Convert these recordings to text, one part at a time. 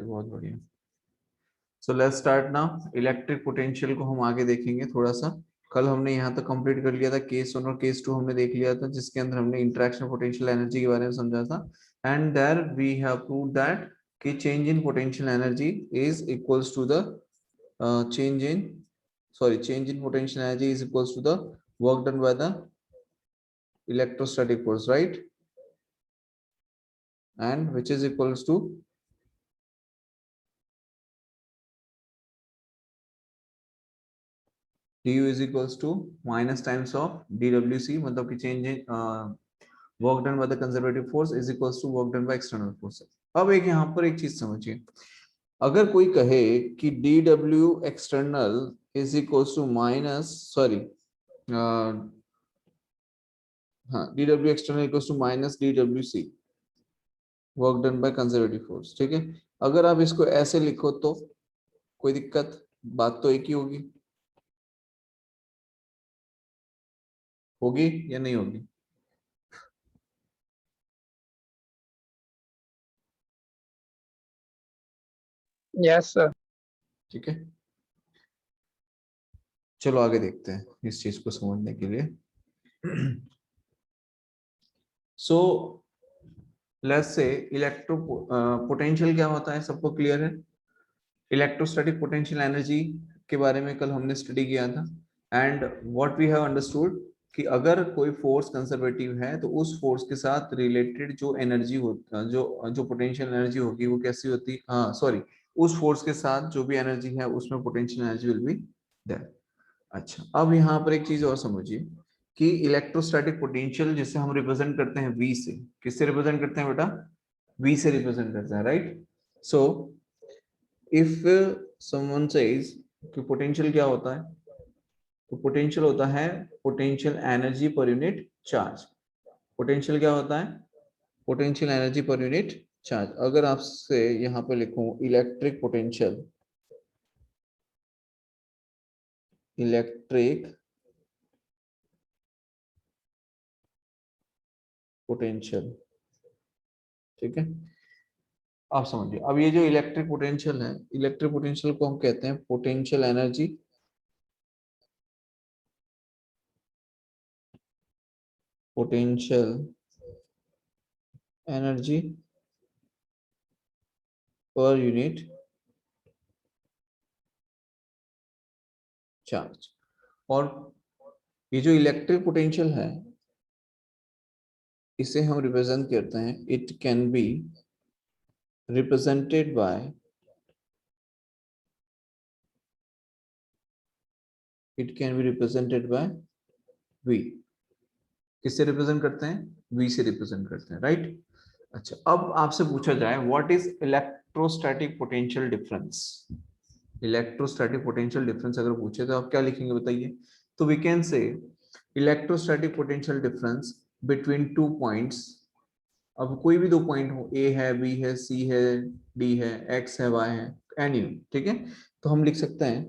बहुत बढ़िया। So let's start now. Electric potential को हम आगे देखेंगे थोड़ा सा। कल हमने यहाँ तक कंप्लीट कर लिया था, केस 1 और केस 2 हमने देख लिया था, जिसके अंदर हमने इंटरेक्शन पोटेंशियल एनर्जी के बारे में समझा था। And there we have proved that कि change in potential energy is equals to the change in potential energy is equals to the work done by the electrostatic force, right? And which is equals to du is equals to minus times of dwc, मतलब कि change in work done by the conservative force is equals to work done by external force। अब एक यहाँ पर एक चीज समझिए, अगर कोई कहे कि dw external is equals to minus हाँ dw external equals to minus dwc work done by conservative force, ठीक है। अगर आप इसको ऐसे लिखो तो कोई दिक्कत, बात तो एक ही होगी, होगी या नहीं होगी? Yes sir. ठीक है, चलो आगे देखते हैं इस चीज को समझने के लिए। So let's say electro potential क्या होता है, सबको क्लियर है? इलेक्ट्रोस्टैटिक पोटेंशियल एनर्जी के बारे में कल हमने स्टडी किया था। And what we have understood कि अगर कोई फोर्स कंजर्वेटिव है तो उस फोर्स के साथ रिलेटेड जो एनर्जी होता, जो जो पोटेंशियल एनर्जी होगी वो कैसी होती, हाँ सॉरी, उस फोर्स के साथ जो भी एनर्जी है उसमें potential energy will be there. अच्छा, अब यहाँ पर एक चीज और समझिए कि इलेक्ट्रोस्टैटिक पोटेंशियल जिसे हम रिप्रेजेंट करते हैं वी से, किससे रिप्रेजेंट करते हैं बेटा? वी से रिप्रेजेंट करते हैं, right? So if someone says कि पोटेंशियल क्या होता है, तो पोटेंशियल होता है potential energy per unit charge. Potential क्या होता है? Potential energy per unit charge. अगर आपसे यहाँ पे लिखूं इलेक्ट्रिक पोटेंशियल, इलेक्ट्रिक पोटेंशियल, ठीक है, आप समझिए। अब ये जो इलेक्ट्रिक पोटेंशियल है, इलेक्ट्रिक पोटेंशियल को हम कहते हैं potential energy per unit charge. और ये जो इलेक्ट्रिक पोटेंशियल है इसे हम रिप्रेजेंट करते हैं, it can be represented by, it can be represented by V. किससे रिप्रेजेंट करते हैं? वी से रिप्रेजेंट करते हैं, राइट? अच्छा, अब आपसे पूछा जाए what is electrostatic potential difference. Electrostatic potential difference अगर पूछे तो आप क्या लिखेंगे बताइए? तो we can say electrostatic potential difference between two points. अब कोई भी दो पॉइंट हो, ए है, बी है, सी है, डी है, एक्स है, वाई है, एनी, ठीक है, तो हम लिख सकते हैं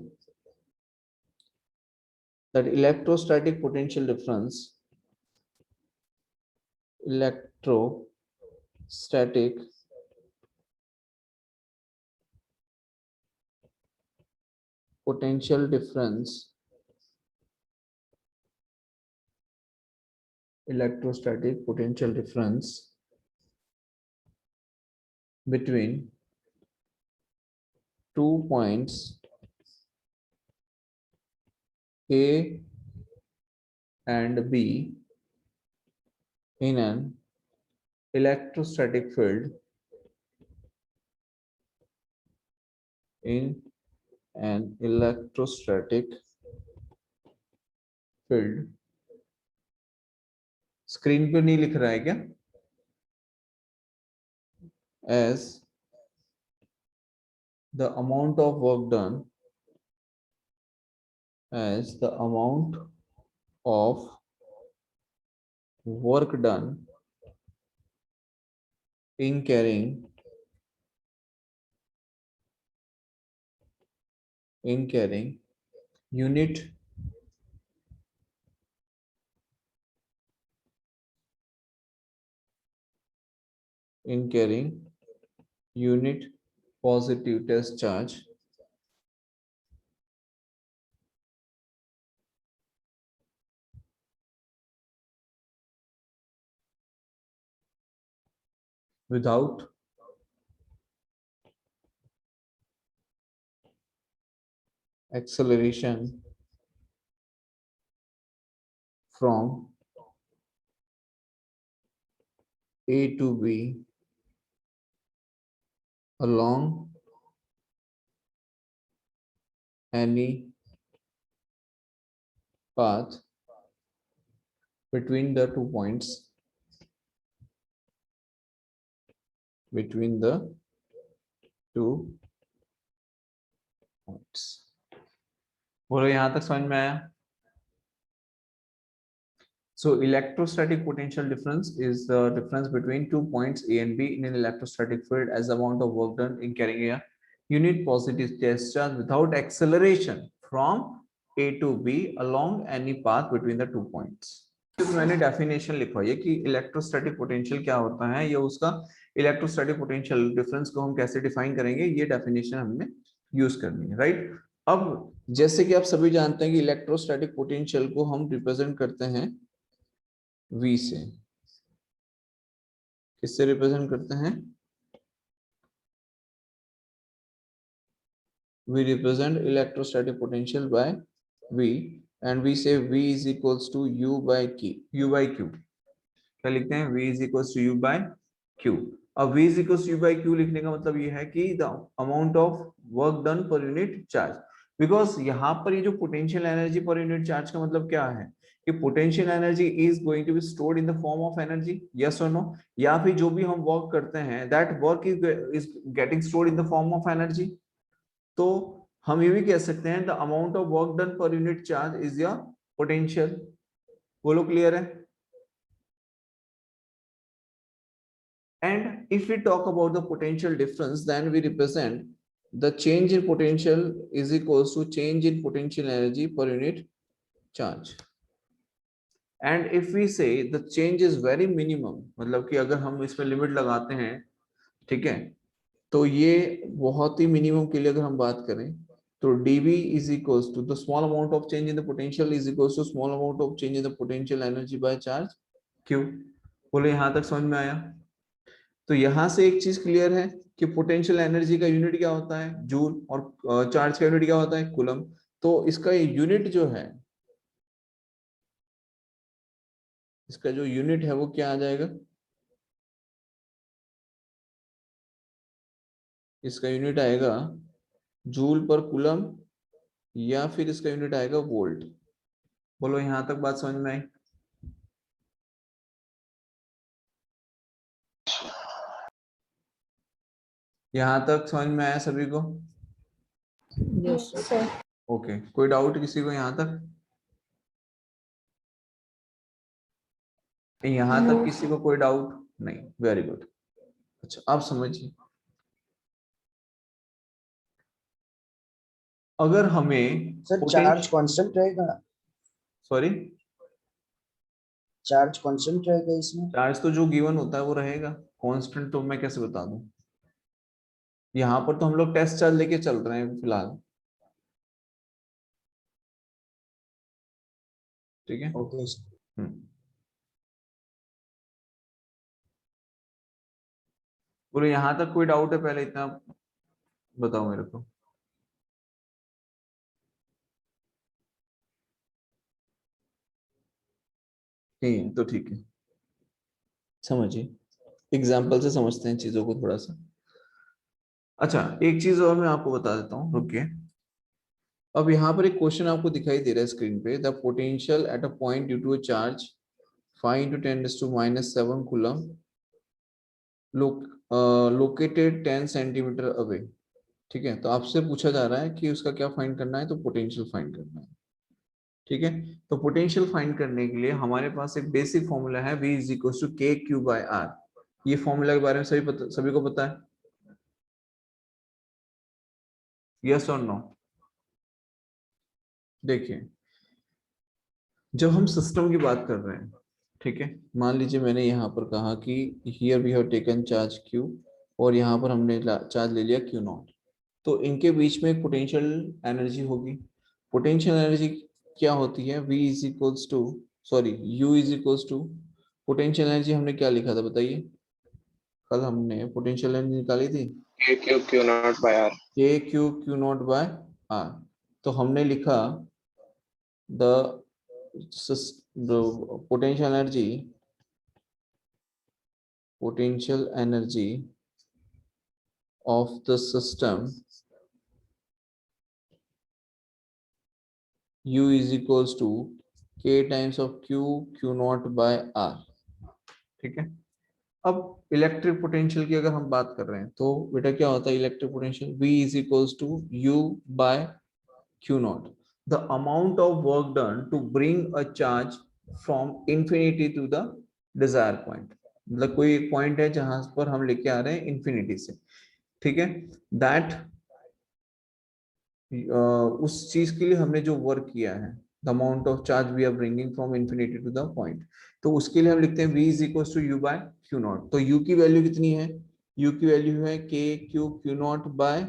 that electrostatic potential difference, electrostatic potential difference, electrostatic potential difference between two points A and B in an electrostatic field, in an electrostatic field। Screen पे नहीं लिख रहा है क्या? as the amount of work done, as the amount of work done in carrying unit in carrying unit positive test charge without acceleration from A to B along any path between the 2 points, between the 2 points. बोलो यहां तक समझ में आया? So electrostatic potential difference is the difference between 2 points A and B in an electrostatic field as the amount of work done in carrying a unit positive test charge without acceleration from A to B along any path between the 2 points. तो मैंने definition लिखवाई है कि electrostatic potential क्या होता है, या उसका इलेक्ट्रोस्टैटिक पोटेंशियल डिफरेंस को हम कैसे डिफाइन करेंगे, ये डेफिनेशन हमने यूज करनी है, राइट? अब जैसे कि आप सभी जानते हैं कि इलेक्ट्रोस्टैटिक पोटेंशियल को हम रिप्रेजेंट करते हैं V से। किससे रिप्रेजेंट करते हैं? We represent electrostatic potential by V, and we say V is equals to U by Q. क्या लिखते हैं? V is equals to U by Q. अब V is equals to U by Q लिखने का मतलब ये है कि the amount of work done per unit charge, because यहाँ पर ये जो potential energy per unit charge का मतलब क्या है कि potential energy is going to be stored in the form of energy, yes or no? या फिर जो भी हम work करते हैं that work is getting stored in the form of energy. तो हम ये भी कह सकते हैं the amount of work done per unit charge is your potential. बोलो क्लियर है? And if we talk about the potential difference, then we represent the change in potential is equals to change in potential energy per unit charge. And if we say the change is very minimum, मतलब कि अगर हम इसमें limit लगाते हैं, ठीक है, तो ये बहुत ही मिनिमम के लिए अगर हम बात करें तो dV is equals to the small amount of change in the potential is equals to small amount of change in the potential energy by charge Q. बोले यहां तक समझ में आया? तो यहां से एक चीज क्लियर है कि पोटेंशियल एनर्जी का यूनिट क्या होता है? जूल, और चार्ज का यूनिट क्या होता है? कूलम। तो इसका यूनिट जो है, इसका जो यूनिट है वो क्या आ जाएगा? इसका यूनिट आएगा जूल पर कूलम, या फिर इसका यूनिट आएगा वोल्ट। बोलो यहां तक बात समझ में आई? यहां तक समझ में आया सभी को? Yes, sir. ओके, कोई डाउट किसी को यहां तक? यहां तक किसी को कोई डाउट नहीं? Very good. अच्छा, आप समझिए, अगर हमें सर चार्ज कांस्टेंट रहेगा? सॉरी, चार्ज कांस्टेंट रहेगा इसमें? चार्ज तो जो गिवन होता है वो रहेगा, कांस्टेंट तो मैं कैसे बता दूं? यहाँ पर तो हम लोग टेस्ट चार्ज लेके चल रहे हैं फिलहाल, ठीक है? ओके। बोलो यहाँ तक कोई डाउट है? पहले इतना बताओ मेरे को। नहीं तो ठीक है, समझिए, एग्जाम्पल से समझते हैं चीजों को थोड़ा सा। अच्छा, एक चीज और मैं आपको बता देता हूँ, रुकिए। अब यहाँ पर एक क्वेश्चन आपको दिखाई दे रहा है स्क्रीन पे, the potential at a point due to a charge 5 × 10⁻⁷ coulomb located 10 centimetre away. ठीक है, तो आपसे पूछा जा रहा है कि उसका क्या फाइंड करना है, तो पोटेंशियल फाइंड करना है। ठीक है, तो पोटेंशियल फाइंड करने के लिए हमारे पास एक बेसिक फॉर्मूला है, V is equal to KQ/R। ये फॉर्मूला के बारे में सभी को पता है? यस और नो? देखिए, जब हम सिस्टम की बात कर रहे हैं, ठीक है, मान लीजिए मैंने यहाँ पर कहा कि here we have taken charge Q और यहाँ पर हमने चार्ज ले लिया Q नॉट। तो इनके बीच में एक पोटेंशियल एनर्जी होगी। पोटेंशियल एनर्जी क्या होती है? V is equals to, sorry, U is equals to, potential energy हमने क्या लिखा था बताइए? कल हमने पोटेंशियल एनर्जी निकाली थी Q Q Q naught by R. K Q naught by R। तो हमने लिखा the potential energy of the system U is equals to K times of Q naught by R। ठीक है। अब इलेक्ट्रिक पोटेंशियल की अगर हम बात कर रहे हैं तो बेटा क्या होता है electric potential? V is equals to U by Q naught, the amount of work done to bring a charge from infinity to the desired point। मतलब कोई एक पॉइंट है जहां पर हम लेके आ रहे हैं इंफिनिटी से, ठीक है, दैट उस चीज के लिए हमने जो वर्क किया है, the amount of charge we are bringing from infinity to the point, तो उसके लिए हम लिखते हैं v is equal to U by Q naught. तो u की वैल्यू कितनी है? u की वैल्यू है k Q naught by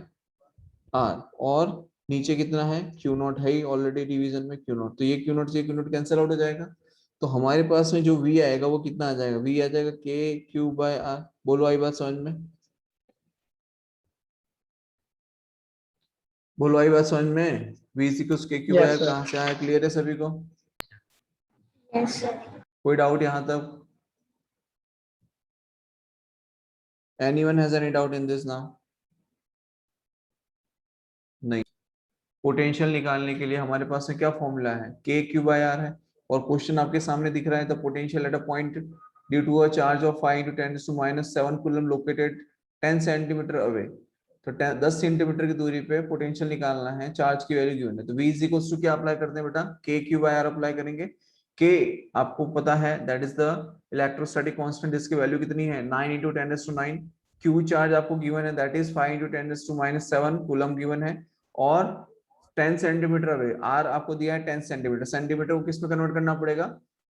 r, और नीचे कितना है? q नॉट है ही ऑलरेडी डिवीजन में q नॉट, तो ये q नॉट से q नॉट कैंसिल आउट हो जाएगा। तो हमारे पास में जो v आएगा वो कितना आ जाएगा? v आ जाएगा k क्यू बाय r। बोलो आई बात समझ में? बोलो आई बात समझ में? v is equal to k Q by r कहां से आया? क्लियर है सभी को? Yes, sir. कोई डाउट यहां तक? Anyone has any doubt in this now? नहीं। पोटेंशियल निकालने के लिए हमारे पास में क्या फॉर्मूला है? k क्यू बाय r है, और क्वेश्चन आपके सामने दिख रहा है, the potential at a point due to a charge of 5 × 10⁻⁷ coulomb located 10 centimetre away. तो 10 सेंटीमीटर की दूरी पे पोटेंशियल निकालना है, चार्ज की वैल्यू गिवन है। तो v इज इक्वल टू क्या अप्लाई करते हैं बेटा? k Q by r apply करेंगे। k आपको पता है that is the electrostatic constant, जिसकी वैल्यू कितनी है? 9 × 10⁹। q चार्ज आपको गिवन है दैट इज 5 × 10⁻⁷ कूलम गिवन है, और 10 सेंटीमीटर अवे, आर आपको दिया है 10 सेंटीमीटर। सेंटीमीटर को किस में कन्वर्ट करना पड़ेगा?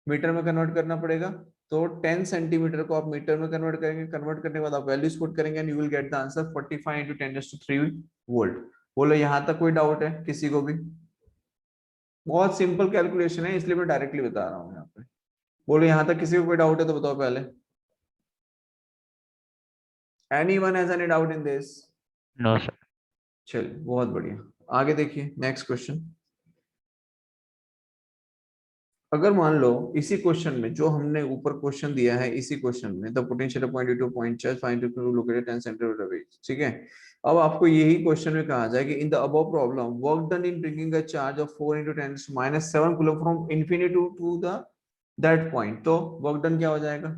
मीटर में कन्वर्ट करना पड़ेगा। तो 10 सेंटीमीटर को आप मीटर में कन्वर्ट करेंगे, कन्वर्ट करने के बाद आप वैल्यूज पुट करेंगे and you will get the answer 45 × 10⁻³ volt. बोलो यहां तक कोई डाउट है किसी को भी? बहुत सिंपल कैलकुलेशन है, इसलिए मैं डायरेक्टली बता रहा हूँ यहाँ पे। बोलो यहां तक किसी को कोई डाउट है तो बताओ पहले। Anyone has any doubt in this? No sir. चलिए बहुत बढ़िया, आगे देखिए नेक्स्ट क्वेश्चन। अगर मान लो इसी क्वेश्चन में जो हमने ऊपर क्वेश्चन दिया है, इसी क्वेश्चन में the potential point two point charge find located 10 centimetre away, ठीक है। अब आपको यही क्वेश्चन में कहा जाए कि in the above problem work done in bringing a charge of 4 × 10⁻⁷ coulomb from infinity to the that point, तो वर्क डन क्या हो जाएगा?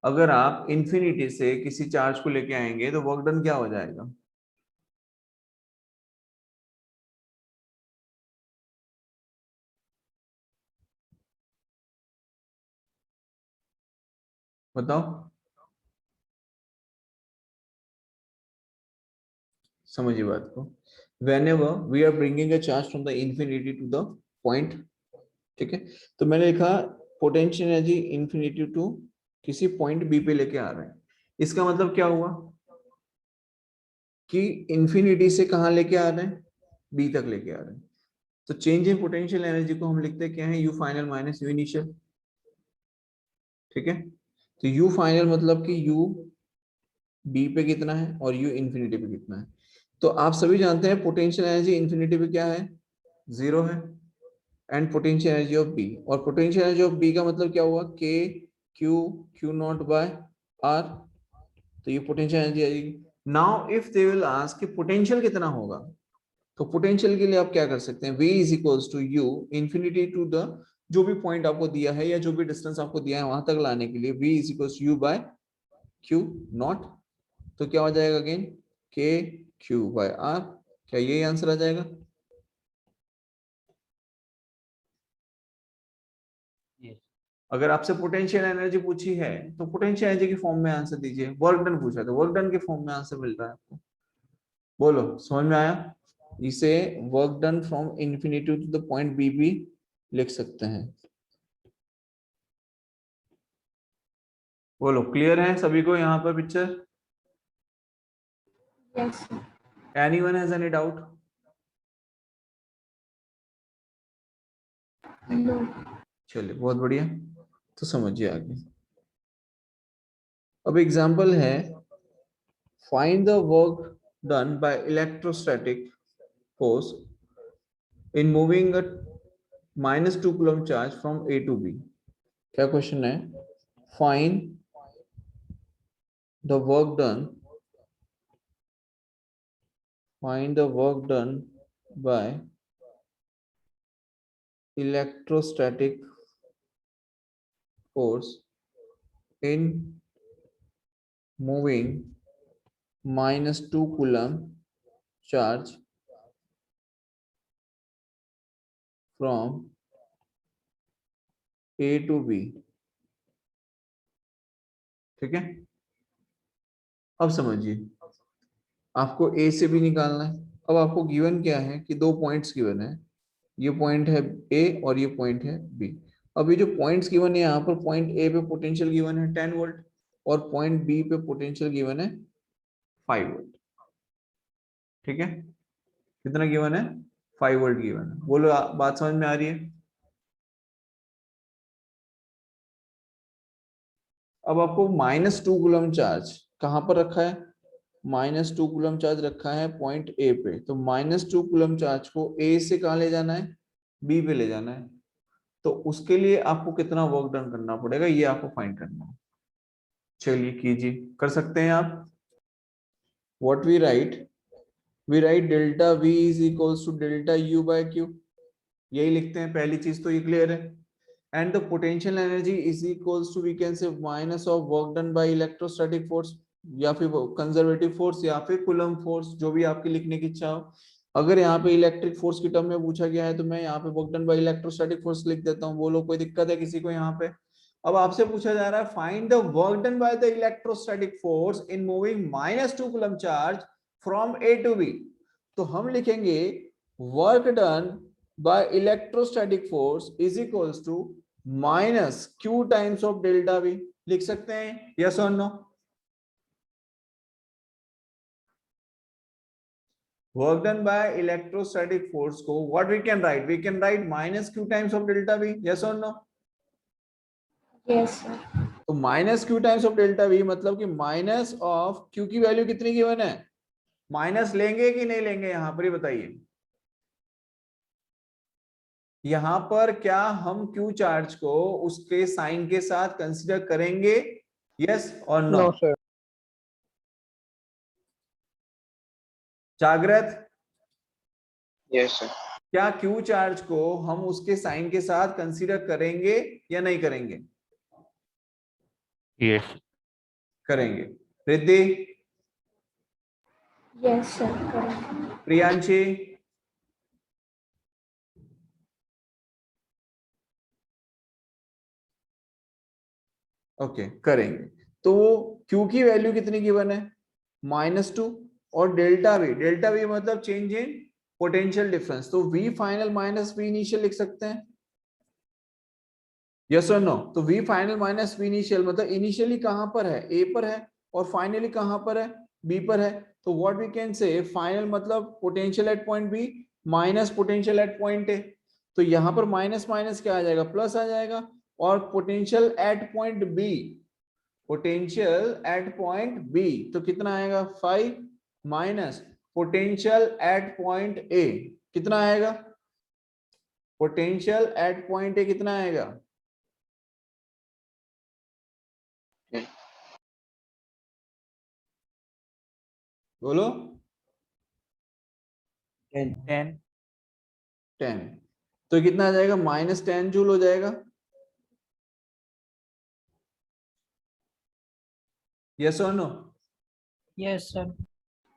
अगर आप इंफिनिटी से किसी चार्ज को लेके आएंगे तो वर्क डन क्या हो जाएगा? बताओ, समझिए बात को। whenever we are bringing a charge from the infinity to the point, ठीक है, तो मैंने लिखा पोटेंशियल एनर्जी इंफिनिटी टू किसी पॉइंट बी पे लेके आ रहे हैं। इसका मतलब क्या हुआ कि इंफिनिटी से कहां लेके आ रहे हैं? बी तक लेके आ रहे हैं। तो चेंज इन पोटेंशियल एनर्जी को हम लिखते क्या है? You final minus you initial, ठीक है। तो यू फाइनल मतलब कि यू बी पे कितना है और यू इंफिनिटी पे कितना है। तो आप सभी जानते हैं पोटेंशियल एनर्जी इंफिनिटी पे क्या है? 0 है। And potential energy of B, और पोटेंशियल एनर्जी ऑफ बी का मतलब क्या हुआ? के क्यू नॉट बाय आर। तो ये पोटेंशियल एनर्जी आएगी। Now if they will ask कि पोटेंशियल कितना होगा, तो पोटेंशियल के लिए आप क्या कर सकते हैं? v is equals to U infinity to the जो भी पॉइंट आपको दिया है या जो भी डिस्टेंस आपको दिया है वहां तक लाने के लिए v is equals U by Q naught. तो क्या हो जाएगा अगेन? के क्यू बाय आर। क्या यही आंसर आ जाएगा? अगर आपसे पोटेंशियल एनर्जी पूछी है तो पोटेंशियल एनर्जी की फॉर्म में आंसर दीजिए। वर्क डन पूछा तो वर्क डन के फॉर्म में आंसर मिल रहा है आपको। बोलो समझ में आया? इसे work done from infinity to the point B भी लिख सकते हैं। बोलो क्लियर है सभी को यहाँ पर picture? Yes, sir. Anyone has any doubt? No. चलिए बहुत बढ़िया, तो समझिए आगे। अब एग्जाम्पल है, find the work done by electrostatic force in moving a -2 coulomb charge from A to B. क्या क्वेश्चन है? Find the work done, find the work done by electrostatic force in moving -2 coulomb charge from A to B। ठीक है, अब समझिए, आपको A से B निकालना है। अब आपको गिवन क्या है कि दो पॉइंट्स गिवन है, ये पॉइंट है A और ये पॉइंट है B। अब ये जो पॉइंट्स गिवन है, यहाँ पर पॉइंट A पे पोटेंशियल गिवन है 10 वोल्ट और पॉइंट B पे पोटेंशियल गिवन है 5 वोल्ट। ठीक है, कितना गिवन है? 5 वोल्ट गिवन है। बोलो, बात समझ में आ रही है? अब आपको -2 कूलम चार्ज कहां पर रखा है? -2 कूलम चार्ज रखा है पॉइंट ए पे। तो -2 कूलम चार्ज को ए से कहां ले जाना है? बी पे ले जाना है। तो उसके लिए आपको कितना वर्क डन करना पड़ेगा, ये आपको फाइंड करना है। चलिए कीजिए, कर सकते हैं आप। What we write? We write delta V is equals to delta U by Q। यही लिखते हैं, पहली चीज तो ये क्लियर है। And the potential energy is equals to, we can say, minus of work done by electrostatic force, या फिर कंजर्वेटिव फोर्स, या फिर कूलम फोर्स, जो भी आपकी लिखने की इच्छा हो। अगर यहाँ पे इलेक्ट्रिक फोर्स की टर्म में पूछा गया है तो मैं यहाँ पे work done by electrostatic force लिख देता हूँ। बोलो, कोई दिक्कत है किसी को यहाँ पे? अब आपसे पूछा जा रहा है, find the work done by the electrostatic force in moving -2 coulomb charge from A to B. तो हम लिखेंगे work done by electrostatic force is equals to minus q times of delta v। लिख सकते हैं, yes or no? work done by electrostatic force को what we can write? We can write minus q times of delta v, yes or no? Yes, sir. तो minus q times of delta v मतलब कि minus of q की value कितनी given है? Minus लेंगे कि नहीं लेंगे यहां पर, ही बताइए। यहां पर क्या हम Q चार्ज को उसके साइन के साथ कंसीडर करेंगे, यस और नो? No, sir. जागृत, Yes, sir. क्या Q चार्ज को हम उसके साइन के साथ कंसीडर करेंगे या नहीं करेंगे? Yes. करेंगे। Riddhi, Yes, sir. Correct. Priyanshi, okay करेंगे। तो Q की वैल्यू कितनी गिवन है? -2, और डेल्टा V मतलब चेंज इन पोटेंशियल डिफरेंस। तो V final minus V initial लिख सकते हैं, यस और नो? तो V final minus V initial मतलब इनिशियली कहां पर है? A पर है, और फाइनली कहां पर है? B पर है। तो what we can say, final मतलब potential at point B minus potential at point A। तो यहां पर माइनस माइनस क्या आ जाएगा? प्लस आ जाएगा। और potential at point B, potential at point B तो कितना आएगा? 5 minus potential at point A कितना आएगा? पोटेंशियल एट पॉइंट A कितना आएगा? बोलो। 10 10। तो कितना आ जाएगा? -10 जूल हो जाएगा, यस और नो? Yes, sir.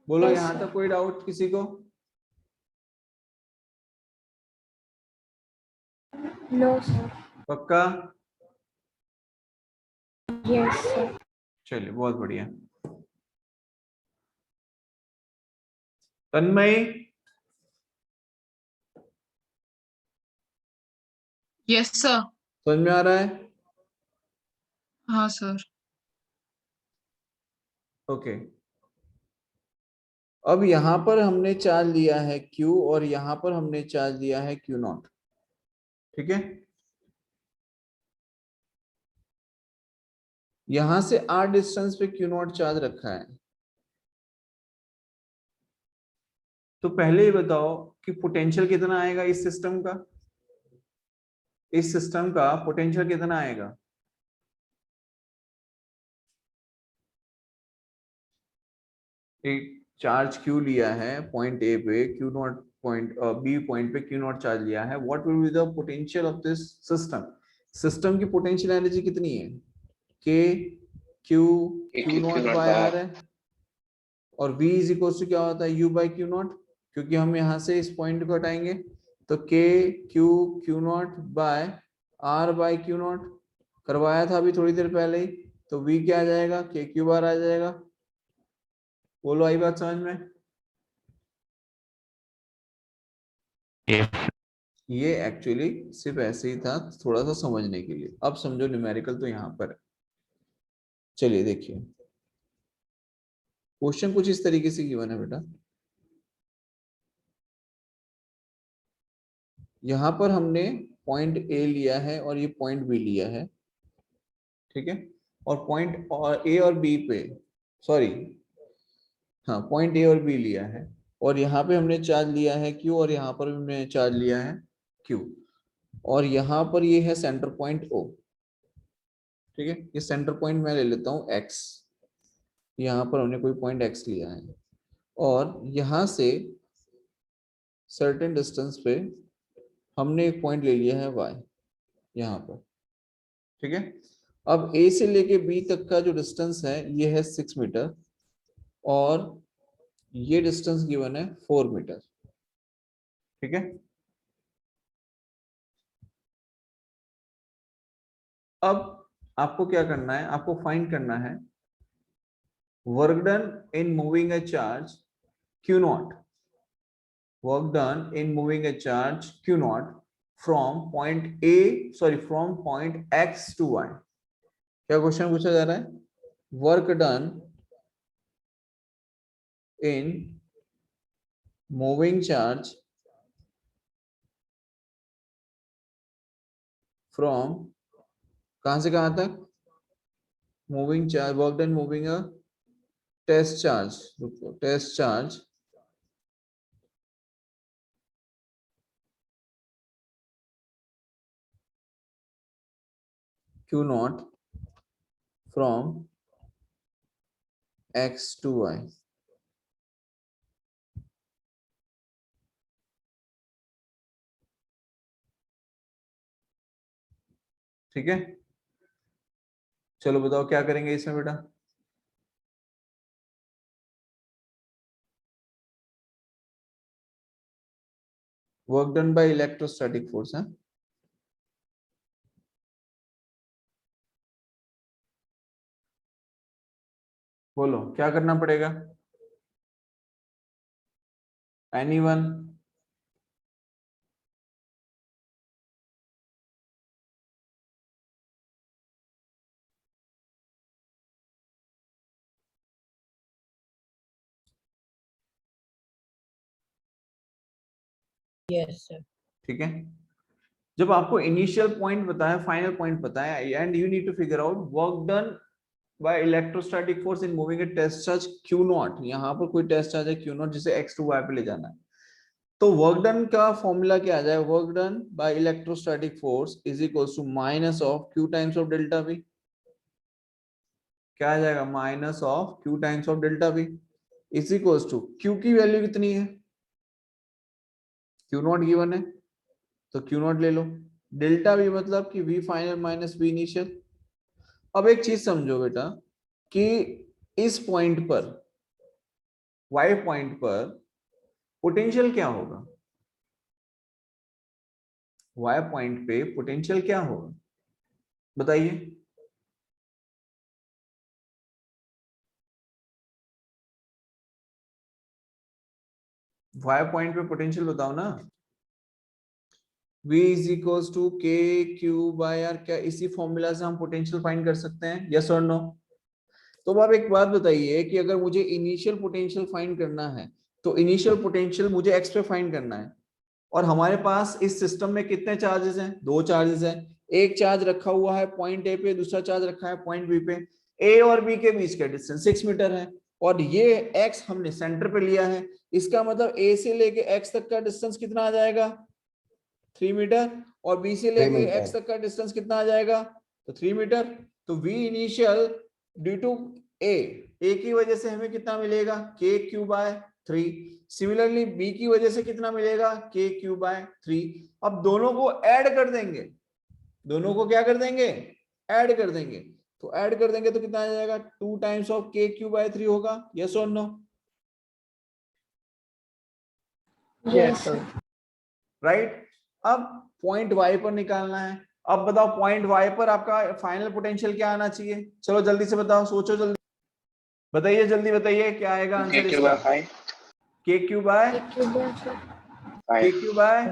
बोलो, Yes, यहां sir. तक कोई डाउट किसी को? No, sir. पक्का? Yes, sir. चलिए बहुत बढ़िया। तन्मय, यस सर। समझ में आ रहा है? हाँ सर। ओके। अब यहां पर हमने चार्ज लिया है Q और यहां पर हमने चार्ज लिया है Q0, ठीक है। यहां से R डिस्टेंस पे Q0 चार्ज रखा है। तो पहले ही बताओ कि पोटेंशियल कितना आएगा इस सिस्टम का, इस सिस्टम का पोटेंशियल कितना आएगा। एक चार्ज Q लिया है पॉइंट A पे, Q0 पॉइंट B पॉइंट पे Q0 चार्ज लिया है। What will be the potential of this system. System की पोटेंशियल एनर्जी कितनी है, K Q Q0 by R है, और V इज इक्वल टू क्या होता है U बाई Q0, क्योंकि हम यहाँ से इस पॉइंट को हटाएंगे। तो K Q Q0 by R by Q0 करवाया था अभी थोड़ी देर पहले ही, तो V क्या आ जाएगा, K Q बार आ जाएगा। बोलो, आई बात समझ में। ये एक्चुअली सिर्फ ऐसे ही था, थोड़ा सा समझने के लिए। अब समझो न्यूमेरिकल तो यहाँ पर है। चलिए देखिए, क्वेश्चन कुछ इस तरीके से गिवन है बेटा। यहाँ पर हमने पॉइंट ए लिया है और ये पॉइंट बी लिया है, ठीक है। और पॉइंट और ए और बी पे, सॉरी हाँ, पॉइंट ए और बी लिया है, और यहाँ पे हमने चार्ज लिया है क्यू, और यहाँ पर हमने चार्ज लिया है क्यू, और यहाँ पर ये है सेंटर पॉइंट ओ, ठीक है। ये सेंटर पॉइंट मैं ले लेता हूँ एक्स, यहाँ पर हमने कोई पॉइंट एक्स लिया है, और यहाँ से सर्टेन डिस्टेंस पे हमने एक पॉइंट ले लिया है वाई यहाँ पर, ठीक है। अब ए से लेके बी तक का जो डिस्टेंस है ये है 6 मीटर, और ये डिस्टेंस गिवन है 4 मीटर, ठीक है। अब आपको क्या करना है, आपको फाइंड करना है work done in moving a charge Q naught, work done in moving a charge Q naught from point A, sorry from point X to Y। क्या क्वेश्चन पूछा जा रहा है, work done in moving charge from कहां से कहां तक, moving charge, work done moving a test charge, test charge Q naught from X to Y, ठीक है। चलो बताओ क्या करेंगे इसमें बेटा। Work done by electrostatic force है, बोलो क्या करना पड़ेगा, एनीवन। Yes, sir. ठीक है, जब आपको इनिशियल पॉइंट बताया, फाइनल पॉइंट बताया, and you need to figure out work done by electrostatic force in moving a test charge Q naught, यहाँ पर कोई टेस्ट चार्ज है Q नॉट जिसे X टू Y पे ले जाना है। तो वर्क डन का फॉर्मूला क्या आ जाए, work done by electrostatic force is equal to minus of Q times of delta V। क्या आ जाएगा, minus of Q times of delta V is equal to Q की वैल्यू कितनी है, Q नॉट गिवन है तो Q नॉट ले लो, delta V मतलब कि V final minus V initial. अब एक चीज समझो बेटा कि इस पॉइंट पर, Y पॉइंट पर पोटेंशियल क्या होगा, Y पॉइंट पे पोटेंशियल क्या होगा बताइए। Y पॉइंट पे पोटेंशियल बताओ ना। V इज इक्वल टू के क्यू बाय आर, क्या इसी फॉर्मूला से हम पोटेंशियल फाइंड कर सकते हैं, यस और नो। तो अब आप एक बात बताइए कि अगर मुझे इनिशियल पोटेंशियल फाइंड करना है तो इनिशियल पोटेंशियल मुझे एक्स पे फाइंड करना है, और हमारे पास इस सिस्टम में कितने चार्जेस हैं? 2 चार्जेस हैं। एक चार्ज रखा हुआ है पॉइंट ए पे, दूसरा चार्ज रखा है पॉइंट बी पे। ए और बी के बीच का डिस्टेंस 6 मीटर है, और ये एक्स हमने सेंटर पे लिया है। इसका मतलब ए से लेके एक्स तक का डिस्टेंस कितना आ जाएगा? 3 मीटर। और बी से 3 लेके मीटर। एक्स तक का डिस्टेंस कितना आ जाएगा? तो 3 मीटर। तो वी इनिशियल ड्यू टू ए की वजह से हमें कितना मिलेगा? के क्यू बाय 3। सिमिलरली बी की वजह से कितना मिलेगा? के क्यू बाय 3। अब दोनों को ऐड कर देंगे, दोनों को क्या कर देंगे? ऐड कर देंगे। तो ऐड कर देंगे तो कितना आ जाएगा? 2 टाइम्स ऑफ के क्यू बाय 3 होगा। यस और नो? Yes, sir. राइट। अब पॉइंट वाई पर निकालना है। अब बताओ पॉइंट वाई पर आपका फाइनल पोटेंशियल क्या आना चाहिए? चलो जल्दी से बताओ, सोचो जल्दी, बताइए जल्दी बताइए क्या आएगा आंसर इसका? के क्यू बाय के क्यू बाय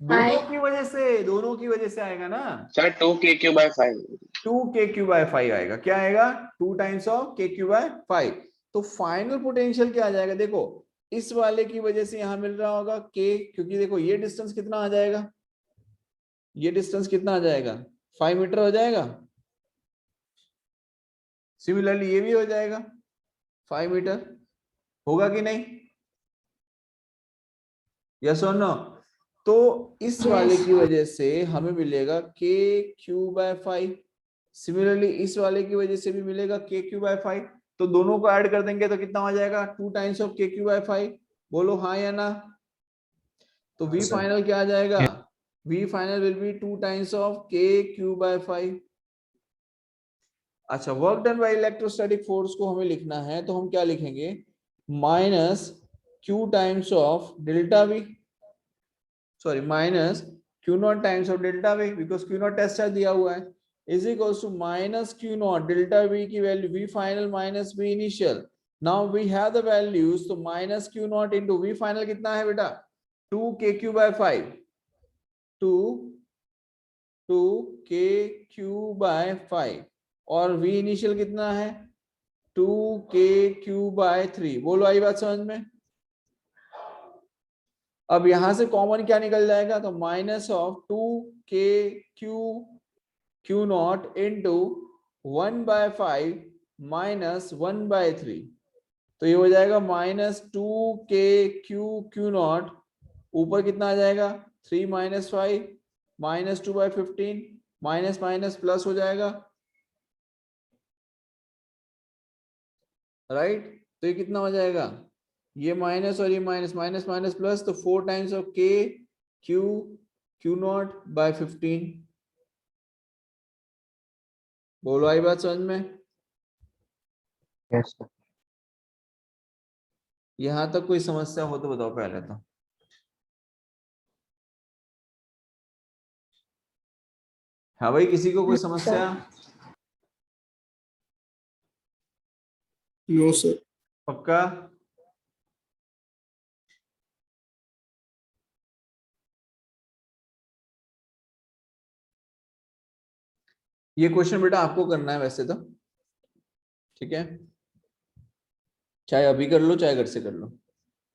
दोनों की वजह से, दोनों की वजह से आएगा ना सर 2k3/5 2k3/5 आएगा। क्या आएगा? 2 टाइम्स ऑफ k3/5। तो फाइनल पोटेंशियल क्या आ जाएगा? देखो इस वाले की वजह से यहां मिल रहा होगा k, क्योंकि देखो ये डिस्टेंस कितना आ जाएगा? ये डिस्टेंस कितना आ जाएगा? 5 मीटर हो जाएगा। सिमिलरली ये भी हो जाएगा 5 मीटर। होगा कि नहीं? यस और नो? तो इस वाले की वजह से हमें मिलेगा k3/5। सिमिलरली इस वाले की वजह से भी मिलेगा k3/5। तो दोनों को ऐड कर देंगे तो कितना हो जाएगा? 2 टाइम्स ऑफ k3/5। बोलो हाँ या ना? तो v सर। फाइनल क्या आ जाएगा? v final will be 2 times of k3/5। अच्छा, work done by electrostatic force को हमें लिखना है, तो हम क्या लिखेंगे? Minus q times of delta v, sorry minus q naught times of delta v, because q naught test charge दिया हुआ है, is equals to minus q naught delta v की value v final minus v initial. Now we have the values, तो minus q not into we final कितना है बेटा? 2k3/5, 2k3/5, और v initial कितना है? 2k3/3। बोलो आई बात समझ में? अब यहां से कॉमन क्या निकल जाएगा? तो minus of 2k3 not into 1/5 minus 1/3। तो ये हो जाएगा -2k3 नॉट, ऊपर कितना आ जाएगा? 3 - 5 -2/15, माइनस माइनस प्लस हो जाएगा, राइट। तो ये कितना हो जाएगा? ये माइनस और ये माइनस, माइनस माइनस प्लस, तो 4 टाइम्स ऑफ k3 q0/15। बोलो आई बात समझ में? Yes sir. यहां तक कोई समस्या हो तो बताओ पहले तो। हाँ भाई, किसी को कोई समस्या? No sir. पक्का? ये क्वेश्चन बेटा आपको करना है वैसे तो, ठीक है, चाहे अभी कर लो चाहे घर से कर लो।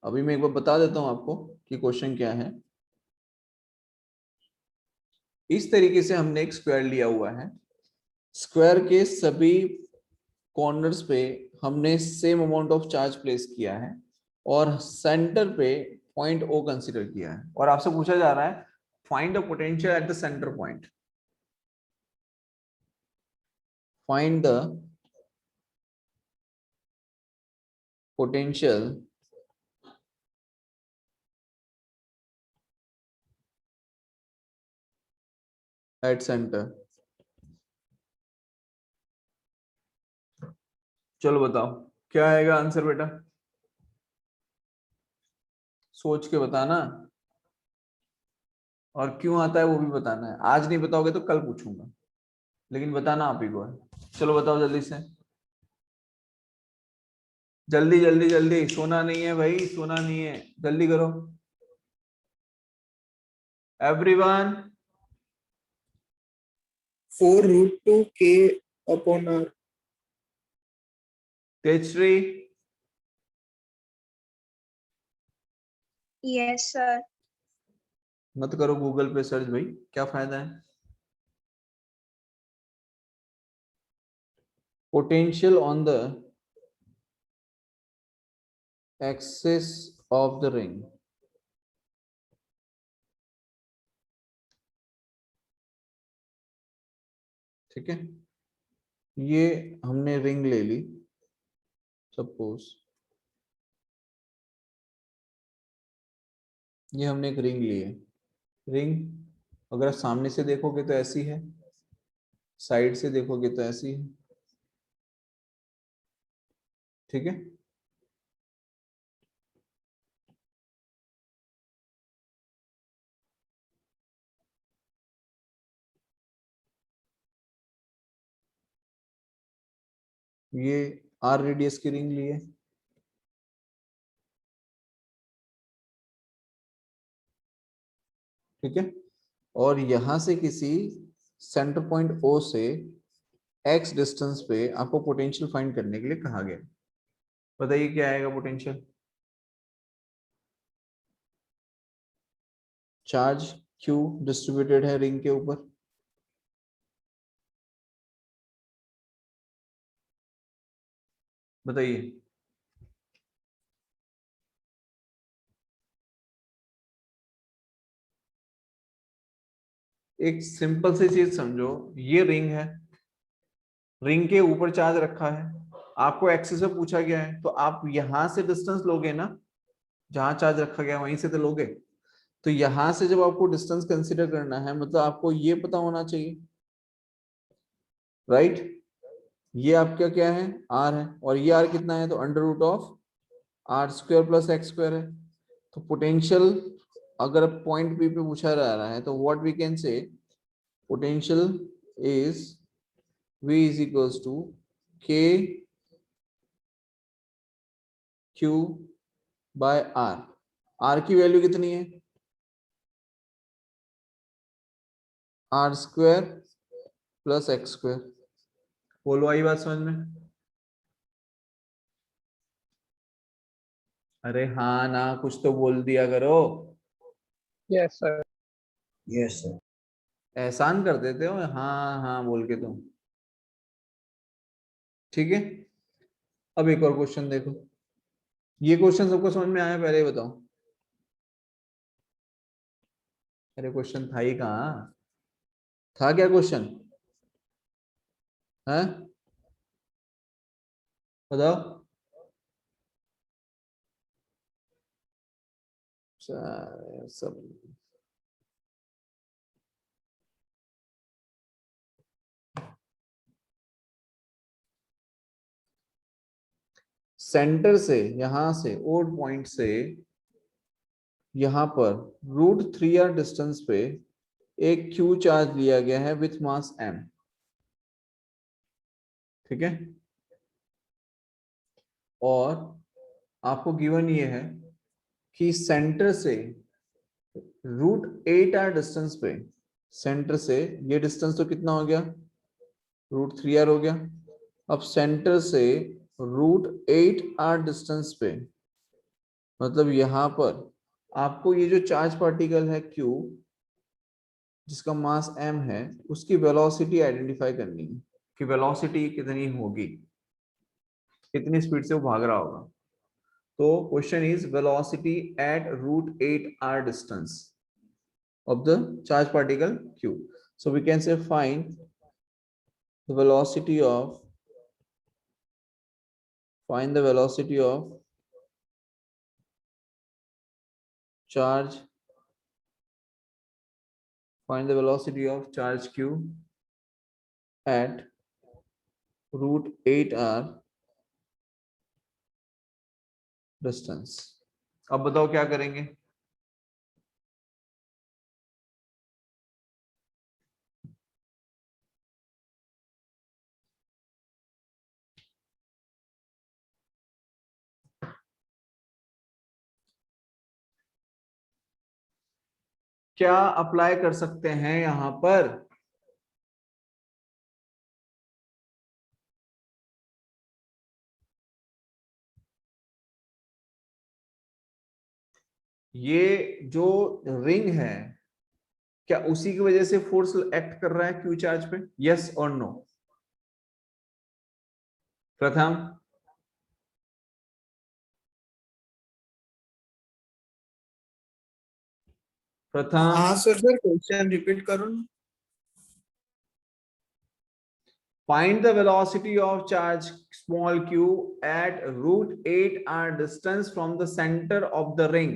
अभी मैं एक बार बता देता हूं आपको कि क्वेश्चन क्या है। इस तरीके से हमने एक स्क्वायर लिया हुआ है, स्क्वायर के सभी कॉर्नर्स पे हमने same amount of charge place किया है, और सेंटर पे पॉइंट ओ कंसीडर किया है, और आपसे पूछा जा रहा है find the potential at the centre point. Find the potential at centre. चलो बताओ क्या आएगा आंसर बेटा? सोच के बताना, और क्यों आता है वो भी बताना है। आज नहीं बताओगे तो कल पूछूंगा, लेकिन बताना आप ही को है। चलो बताओ जल्दी से, जल्दी जल्दी जल्दी, सोना नहीं है भाई, सोना नहीं है, जल्दी करो everyone. 4√2k/r। Tejashri, Yes, sir. मत करो गूगल पे सर्च भाई, क्या फायदा है। Potential on the axis of the ring, ठीक है। ये हमने रिंग ले ली, सपोज ये हमने एक रिंग ली है। रिंग अगर आप सामने से देखोगे तो ऐसी है, साइड से देखोगे तो ऐसी है, ठीक है। ये आर रेडियस की रिंग ली है, ठीक है। और यहां से किसी सेंटर पॉइंट ओ से एक्स डिस्टेंस पे आपको पोटेंशियल फाइंड करने के लिए कहा गया। बताइए क्या आएगा पोटेंशियल। चार्ज क्यू डिस्ट्रीब्यूटेड है रिंग के ऊपर, बताइए। एक सिंपल सी चीज समझो, ये रिंग है, रिंग के ऊपर चार्ज रखा है, आपको एक्सिस से पूछा गया है, तो आप यहां से डिस्टेंस लोगे ना, जहां चार्ज रखा गया वहीं से तो लोगे। तो यहां से जब आपको डिस्टेंस कंसीडर करना है, मतलब आपको ये पता होना चाहिए, राइट। ये आपका क्या है, आर है, और ये आर कितना है, तो under root of are square plus x square है। तो पोटेंशियल अगर पॉइंट पी पे पूछा जा रहा है, तो what we can say, potential is V is equals to K Q by R। R की वैल्यू कितनी है, R square plus x square. बोलो आई बात समझ में। अरे हाँ ना, कुछ तो बोल दिया करो। Yes, sir. Yes, sir. एहसान कर देते हो हाँ हाँ बोल के तुम, ठीक है। अब एक और क्वेश्चन देखो, ये क्वेश्चन सबको समझ में आया, पहले ही बताओ। अरे क्वेश्चन था ही कहाँ, था क्या क्वेश्चन है, बताओ। सब सेंटर से, यहां से ओड पॉइंट से यहां पर √3r डिस्टेंस पे एक क्यू चार्ज लिया गया है विथ मास m, ठीक है। और आपको गिवन ये है कि सेंटर से √8r डिस्टेंस पे, सेंटर से ये डिस्टेंस तो कितना हो गया, √3r हो गया। अब सेंटर से √8r डिस्टेंस पे, मतलब यहां पर आपको ये जो चार्ज पार्टिकल है Q, जिसका मास m है, उसकी वेलोसिटी आइडेंटिफाई करनी है कि वेलोसिटी कितनी होगी, कितनी स्पीड से वो भाग रहा होगा। तो question is velocity at √8r distance of the charge particle q. So we can say find the velocity of, find the velocity of charge, find the velocity of charge q at √8r distance। अब बताओ क्या करेंगे। क्या apply कर सकते हैं यहां पर, ये जो रिंग है क्या उसी की वजह से फोर्स एक्ट कर रहा है क्यू चार्ज पे? यस और नो? प्रथम, प्रथम हाँ सर क्वेश्चन रिपीट करो ना। find the velocity of charge small q at √8 r distance from the center of the ring।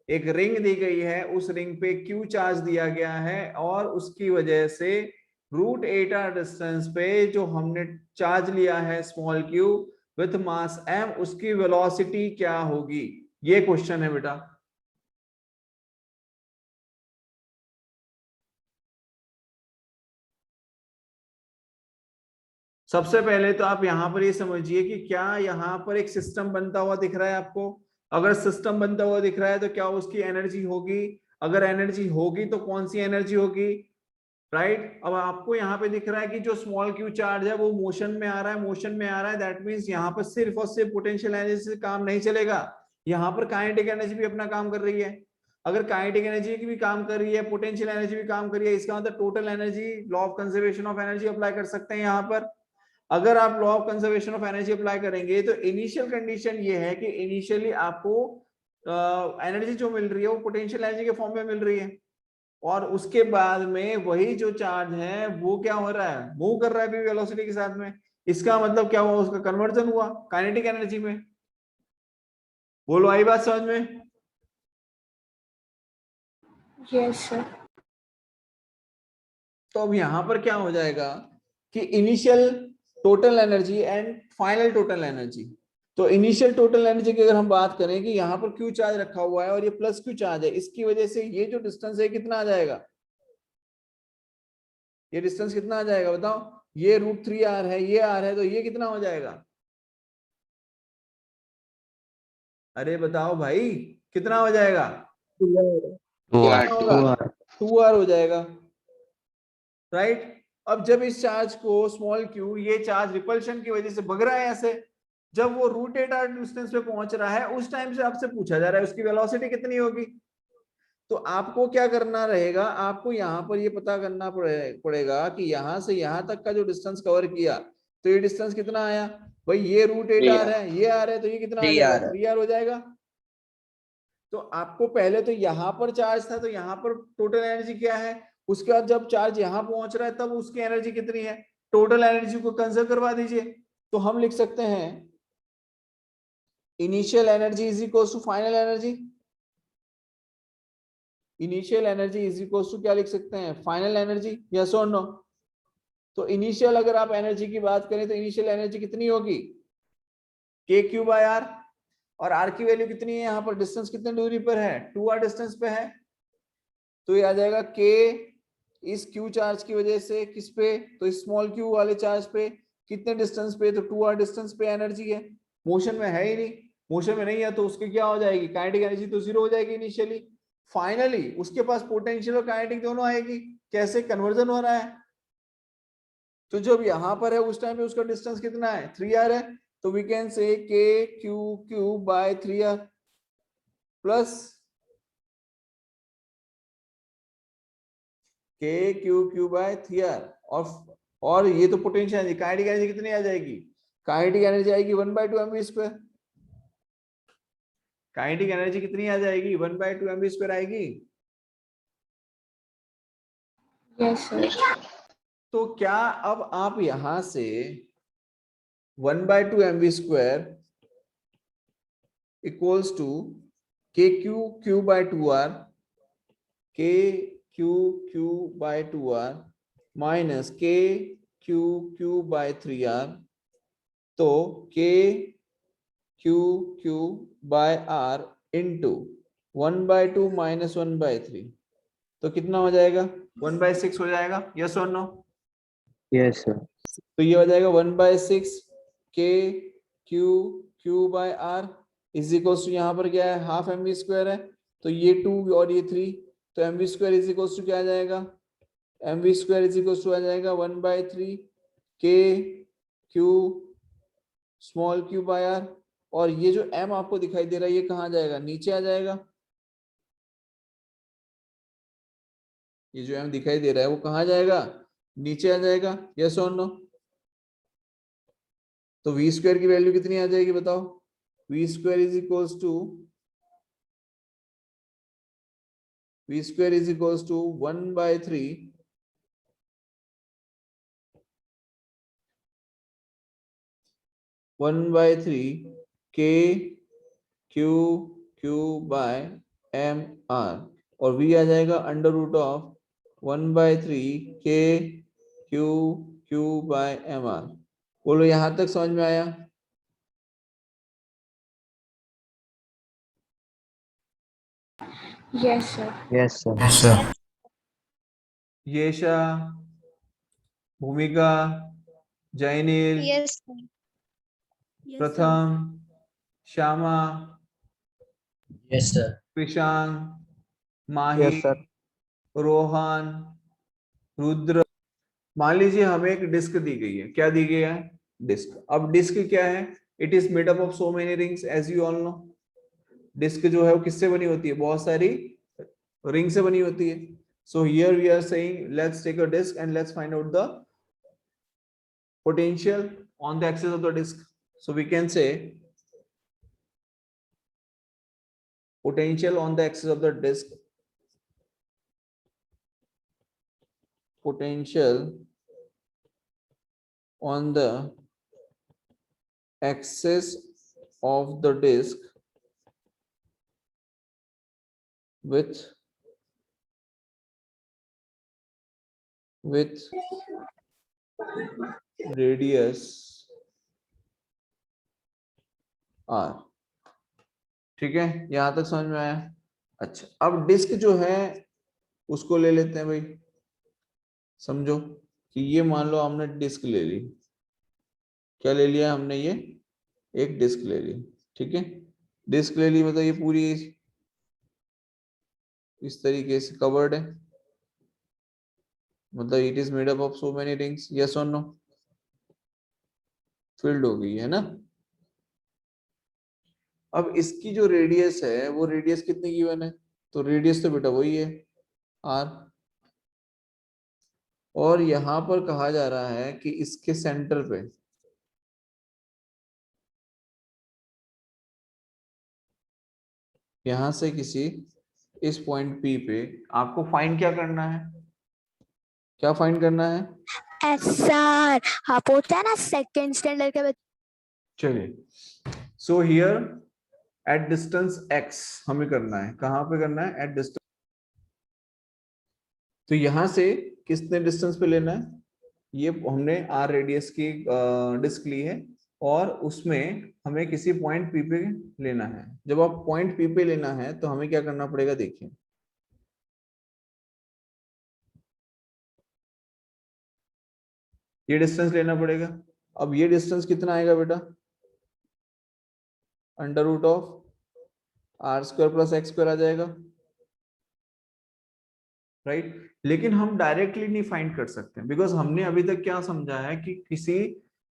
एक रिंग दी गई है, उस रिंग पे q चार्ज दिया गया है और उसकी वजह से √8 r डिस्टेंस पे जो हमने चार्ज लिया है small q with mass m, उसकी वेलोसिटी क्या होगी? ये क्वेश्चन है बेटा। सबसे पहले तो आप यहां पर ये समझिए कि क्या यहां पर एक सिस्टम बनता हुआ दिख रहा है आपको? अगर सिस्टम बनता हुआ दिख रहा है तो क्या उसकी एनर्जी होगी? अगर एनर्जी होगी तो कौन सी एनर्जी होगी? राइट। अब आपको यहाँ पे दिख रहा है कि जो स्मॉल क्यू चार्ज है वो मोशन में आ रहा है, मोशन में आ रहा है, दैट मींस यहाँ पर सिर्फ और सिर्फ पोटेंशियल एनर्जी से काम नहीं चलेगा, यहाँ पर काइनेटिक एनर्जी भी अपना काम कर रही है। अगर काइनेटिक एनर्जी की भी काम कर रही है, पोटेंशियल एनर्जी भी काम कर रही है, इसका मतलब total energy, law of conservation of energy apply कर सकते हैं यहाँ पर। अगर आप law of conservation of energy apply करेंगे तो इनिशियल कंडीशन ये है कि इनिशियली आपको एनर्जी जो मिल रही है वो पोटेंशियल एनर्जी के फॉर्म में मिल रही है, और उसके बाद में वही जो चार्ज है वो क्या हो रहा है, मूव कर रहा है भी वेलोसिटी के साथ में। इसका मतलब क्या हुआ, उसका कन्वर्जन हुआ काइनेटिक एनर्जी में। बोलो, आई बात समझ में? Yes, sir. तो अब यहां पर क्या हो जाएगा कि initial total energy and final total energy. तो इनिशियल टोटल एनर्जी की अगर हम बात करें कि यहाँ पर क्यू चार्ज रखा हुआ है और ये प्लस क्यू चार्ज है, इसकी वजह से ये जो डिस्टेंस है कितना आ जाएगा? ये डिस्टेंस कितना आ जाएगा बताओ? ये √3r है, ये r है, तो ये कितना हो जाएगा? अरे बताओ भाई, कितना हो जाएगा? 2r हो जाएगा, राइट। अब जब इस चार्ज को स्मॉल क्यू, ये चार्ज रिपल्शन की वजह से भग रहा है ऐसे, जब वो √8 r डिस्टेंस पे पहुंच रहा है उस टाइम से आपसे पूछा जा रहा है उसकी वेलोसिटी कितनी होगी। तो आपको क्या करना रहेगा, आपको यहाँ पर ये पता करना पड़ेगा कि यहाँ से यहाँ तक का जो डिस्टेंस कवर किया, तो ये डिस्टेंस कितना आया भाई? ये √8 r है, ये r है, तो ये कितना आ जाएगा? 3r हो जाएगा। तो आपको पहले तो यहाँ पर चार्ज था, तो यहाँ पर टोटल एनर्जी क्या है, उसके बाद जब चार्ज यहाँ पहुंच रहा है तब उसकी एनर्जी कितनी है, टोटल एनर्जी को कंसिडर करवा दीजिए। तो हम लिख सकते हैं initial energy is equal to final energy. Initial energy is equal to क्या लिख सकते हैं? Final energy. यस और नो? तो इनिशियल अगर आप एनर्जी की बात करें तो इनिशियल एनर्जी कितनी होगी? KQ/r। और r की वैल्यू कितनी है यहाँ पर? डिस्टेंस कितने दूरी पर है? 2r डिस्टेंस पे है, तो ये आ जाएगा k इस q चार्ज की वजह से किस पे? तो स्मॉल q वाले चार्ज पे। कितने डिस्टेंस पे? तो 2r डिस्टेंस पे एनर्जी है, मोशन में है ही नहीं। मोशन में नहीं है तो उसकी क्या हो जाएगी? काइनेटिक एनर्जी तो 0 हो जाएगी इनिशियली। फाइनली उसके पास पोटेंशियल और काइनेटिक दोनों आएगी। कैसे कन्वर्जन हो रहा है? तो जब यहां पर है उस टाइम पे उसका डिस्टेंस कितना है? 3r है, तो वी कैन से KQ/3r प्लस KQ/3r। और ये तो पोटेंशियल एनर्जी, काइनेटिक एनर्जी कितनी आ जाएगी? काइनेटिक एनर्जी आएगी 1/2 mv²। काइनेटिक एनर्जी कितनी आ जाएगी? 1/2 mv² आएगी। Yes, sir. तो क्या अब आप यहां से 1/2 mv² equals to KQ/2r KQ/2r minus KQ/3r, तो KQ/r इंटू 1/2 माइनस 1/3, तो कितना हो जाएगा? 1/6 हो जाएगा। यस और नो? Yes sir. तो ये हो जाएगा 1/6 KQ/r इज इक्वल टू, यहाँ पर क्या है? हाफ mv² है, तो ये 2 और ये 3, तो mv² इज इक्वल टू क्या आ जाएगा? mv² इज इक्वल टू आ जाएगा 1/3 KQ स्मॉल q/r। और ये जो m आपको दिखाई दे रहा है ये कहाँ जाएगा? नीचे आ जाएगा। ये जो m दिखाई दे रहा है वो कहाँ जाएगा, नीचे आ जाएगा, यस और नो। तो वी स्क्वायर की वैल्यू कितनी आ जाएगी बताओ, V square is equals to v square is equals to 1/3 k q q by m r और v आ जाएगा under root of 1/3 k q q by m r। बोलो यहां तक समझ में आया? Yes, sir. Yes, sir. Yes, sir. येशा, भूमिका, Jainil, Yes, sir. Yes, sir. प्रथम, श्यामा, Yes, sir. कृषांक, माही, Yes, sir. रोहन, रुद्र। मान लीजिए हमें एक डिस्क दी गई है, क्या दी गई है, डिस्क। अब डिस्क क्या है, it is made up of so many rings as you all know. Disc जो है वो किससे बनी होती है, बहुत सारी रिंग से बनी होती है। So here we are saying let's take a disc and let's find out the potential on the axis of the disk. So we can say potential on the axis of the disk, potential on the axis of the disk with radius r। ठीक है, यहां तक समझ में आया? अच्छा, अब disc जो है उसको ले लेते हैं भाई। समझो कि ये मान लो हमने डिस्क ले ली, क्या ले लिया हमने, ये एक डिस्क ले ली। ठीक है, डिस्क ले ली मतलब ये पूरी इस तरीके से कवर्ड है, मतलब it is made up of so many rings, yes और नो। फिल्ड हो गई है ना। अब इसकी जो रेडियस है वो रेडियस कितनी गिवन है, तो रेडियस तो बेटा वही है r। और यहां पर कहा जा रहा है कि इसके सेंटर पे यहां से किसी इस पॉइंट P पे आपको फाइंड क्या करना है, क्या फाइंड करना है? सर हाँ पूछता है ना सेकंड स्टैंडर्ड के बच्चे। चलिए, so here at distance x हमें करना है, कहां पे करना है, एट डिस्टेंस। तो यहां से कितने डिस्टेंस पे लेना है, ये हमने r रेडियस की डिस्क ली है और उसमें हमें किसी पॉइंट P पे लेना है। जब आप पॉइंट P पे लेना है तो हमें क्या करना पड़ेगा, देखिए ये डिस्टेंस लेना पड़ेगा। अब ये डिस्टेंस कितना आएगा बेटा, under root of r² plus x² आ जाएगा, राइट। लेकिन हम डायरेक्टली नहीं फाइंड कर सकते बिकॉज हमने अभी तक क्या समझा है कि किसी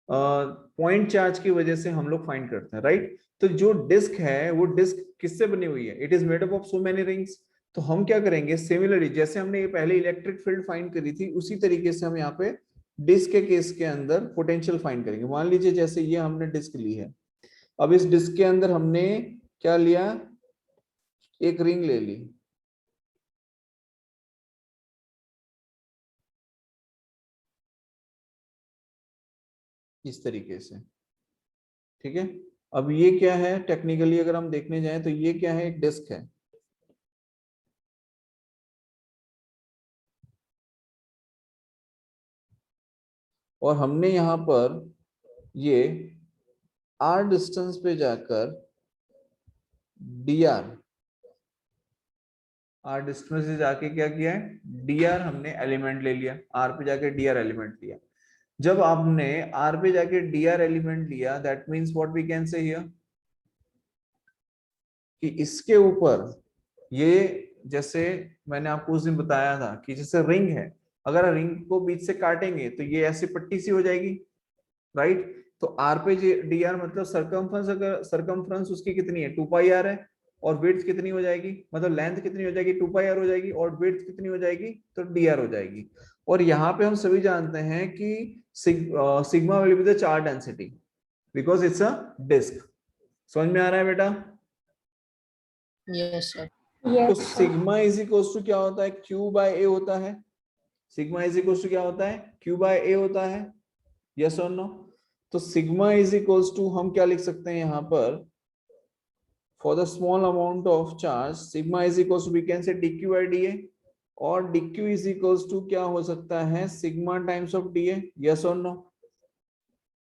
पॉइंट चार्ज की वजह से हम लोग फाइंड करते हैं, राइट। तो जो डिस्क है वो डिस्क किससे बनी हुई है, it is made up of so many rings. तो हम क्या करेंगे, सिमिलरली जैसे हमने ये पहले इलेक्ट्रिक फील्ड फाइंड करी थी उसी तरीके से हम यहाँ पे डिस्क के केस के अंदर पोटेंशियल फाइंड करेंगे। मान लीजिए जैसे ये हमने डिस्क ली है, अब इस डिस्क के अंदर हमने क्या लिया, एक रिंग ले ली, इस तरीके से। ठीक है, अब ये क्या है, टेक्निकली अगर हम देखने जाएं तो ये क्या है, एक डिस्क है। और हमने यहां पर ये r डिस्टेंस पे जाकर dr, r डिस्टेंस से जाके क्या किया है, dr हमने एलिमेंट ले लिया, r पे जाके dr एलिमेंट लिया। जब आपने r पे जाके dr एलिमेंट लिया, that means what we can say here कि इसके ऊपर ये, जैसे मैंने आपको उस दिन बताया था कि जैसे रिंग है, अगर रिंग को बीच से काटेंगे तो ये ऐसी पट्टी सी हो जाएगी, राइट। तो r पे dr मतलब सरकमफ्रेंस, अगर सरकमफ्रेंस उसकी कितनी है, 2 पाई r है, और विड्थ कितनी हो जाएगी, मतलब लेंथ कितनी हो जाएगी 2 पाई आर हो जाएगी, और विड्थ कितनी हो जाएगी तो डी आर हो जाएगी। और यहाँ पे हम सभी जानते हैं कि sigma will be the charge density because it's a disc. समझ में आ रहा है बेटा? Yes, sir. तो Yes, sir. Sigma is equals to क्या होता है, क्यू बाय ए होता है। सिग्मा इज इक्वल्स टू क्या होता है, क्यू बाय ए होता है। यस और नो? तो सिग्मा इज इक्वल्स टू हम क्या लिख सकते हैं यहाँ पर, for the small amount of charge sigma is equals to we can say dq by dA, और dq इज इक्वल्स टू क्या हो सकता है, sigma times of dA। Yes और no?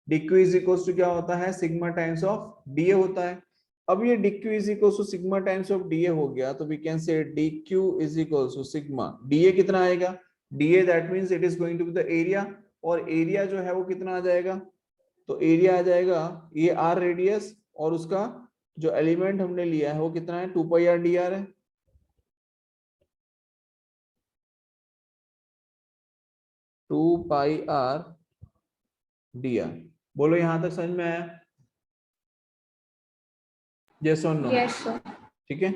dq is equals to क्या होता है, सिग्मा टाइम्स ऑफ dA होता है। अब ये dq is equals to sigma times of dA हो गया, तो we can say dq is equals to sigma dA कितना आएगा, dA that means it is going to be the area, और एरिया जो है वो कितना आ जाएगा, तो एरिया आ जाएगा ये आर रेडियस, और उसका जो एलिमेंट हमने लिया है वो कितना है 2 पाई आर डी आर है। 2 पाई आर डी आर। बोलो यहां तक समझ में आया? यस और नो? Yes, sir. ठीक है।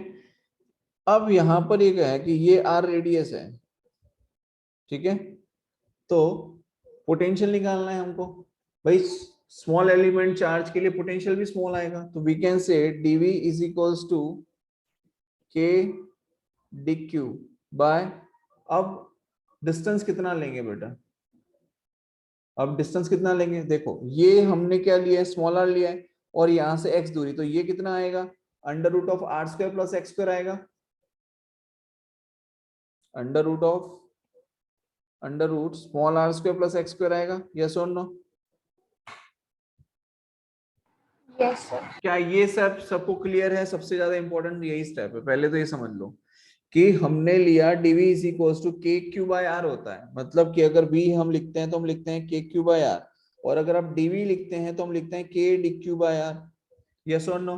अब यहां पर ये क्या है कि ये आर रेडियस है, ठीक है, तो पोटेंशियल निकालना है हमको। भाई स्मॉल एलिमेंट चार्ज के लिए पोटेंशियल भी स्मॉल आएगा, तो we can say dv is equals to k dq by, अब डिस्टेंस कितना लेंगे बेटा, अब डिस्टेंस कितना लेंगे, देखो ये हमने क्या लिया है, स्मॉल आर लिया है, और यहां से x दूरी, तो ये कितना आएगा under root of are square plus x square आएगा, under root small r square plus x square आएगा। यस और नो? Yes, sir. क्या ये सब सबको क्लियर है? सबसे ज्यादा इंपॉर्टेंट यही स्टेप है, पहले तो ये समझ लो कि हमने लिया dv इज इक्वल्स टू के क्यू बाय आर होता है, मतलब कि अगर v हम लिखते हैं तो हम लिखते हैं के क्यू बाय आर, और अगर आप dv लिखते हैं तो हम लिखते हैं K D Q by R. Yes और नो?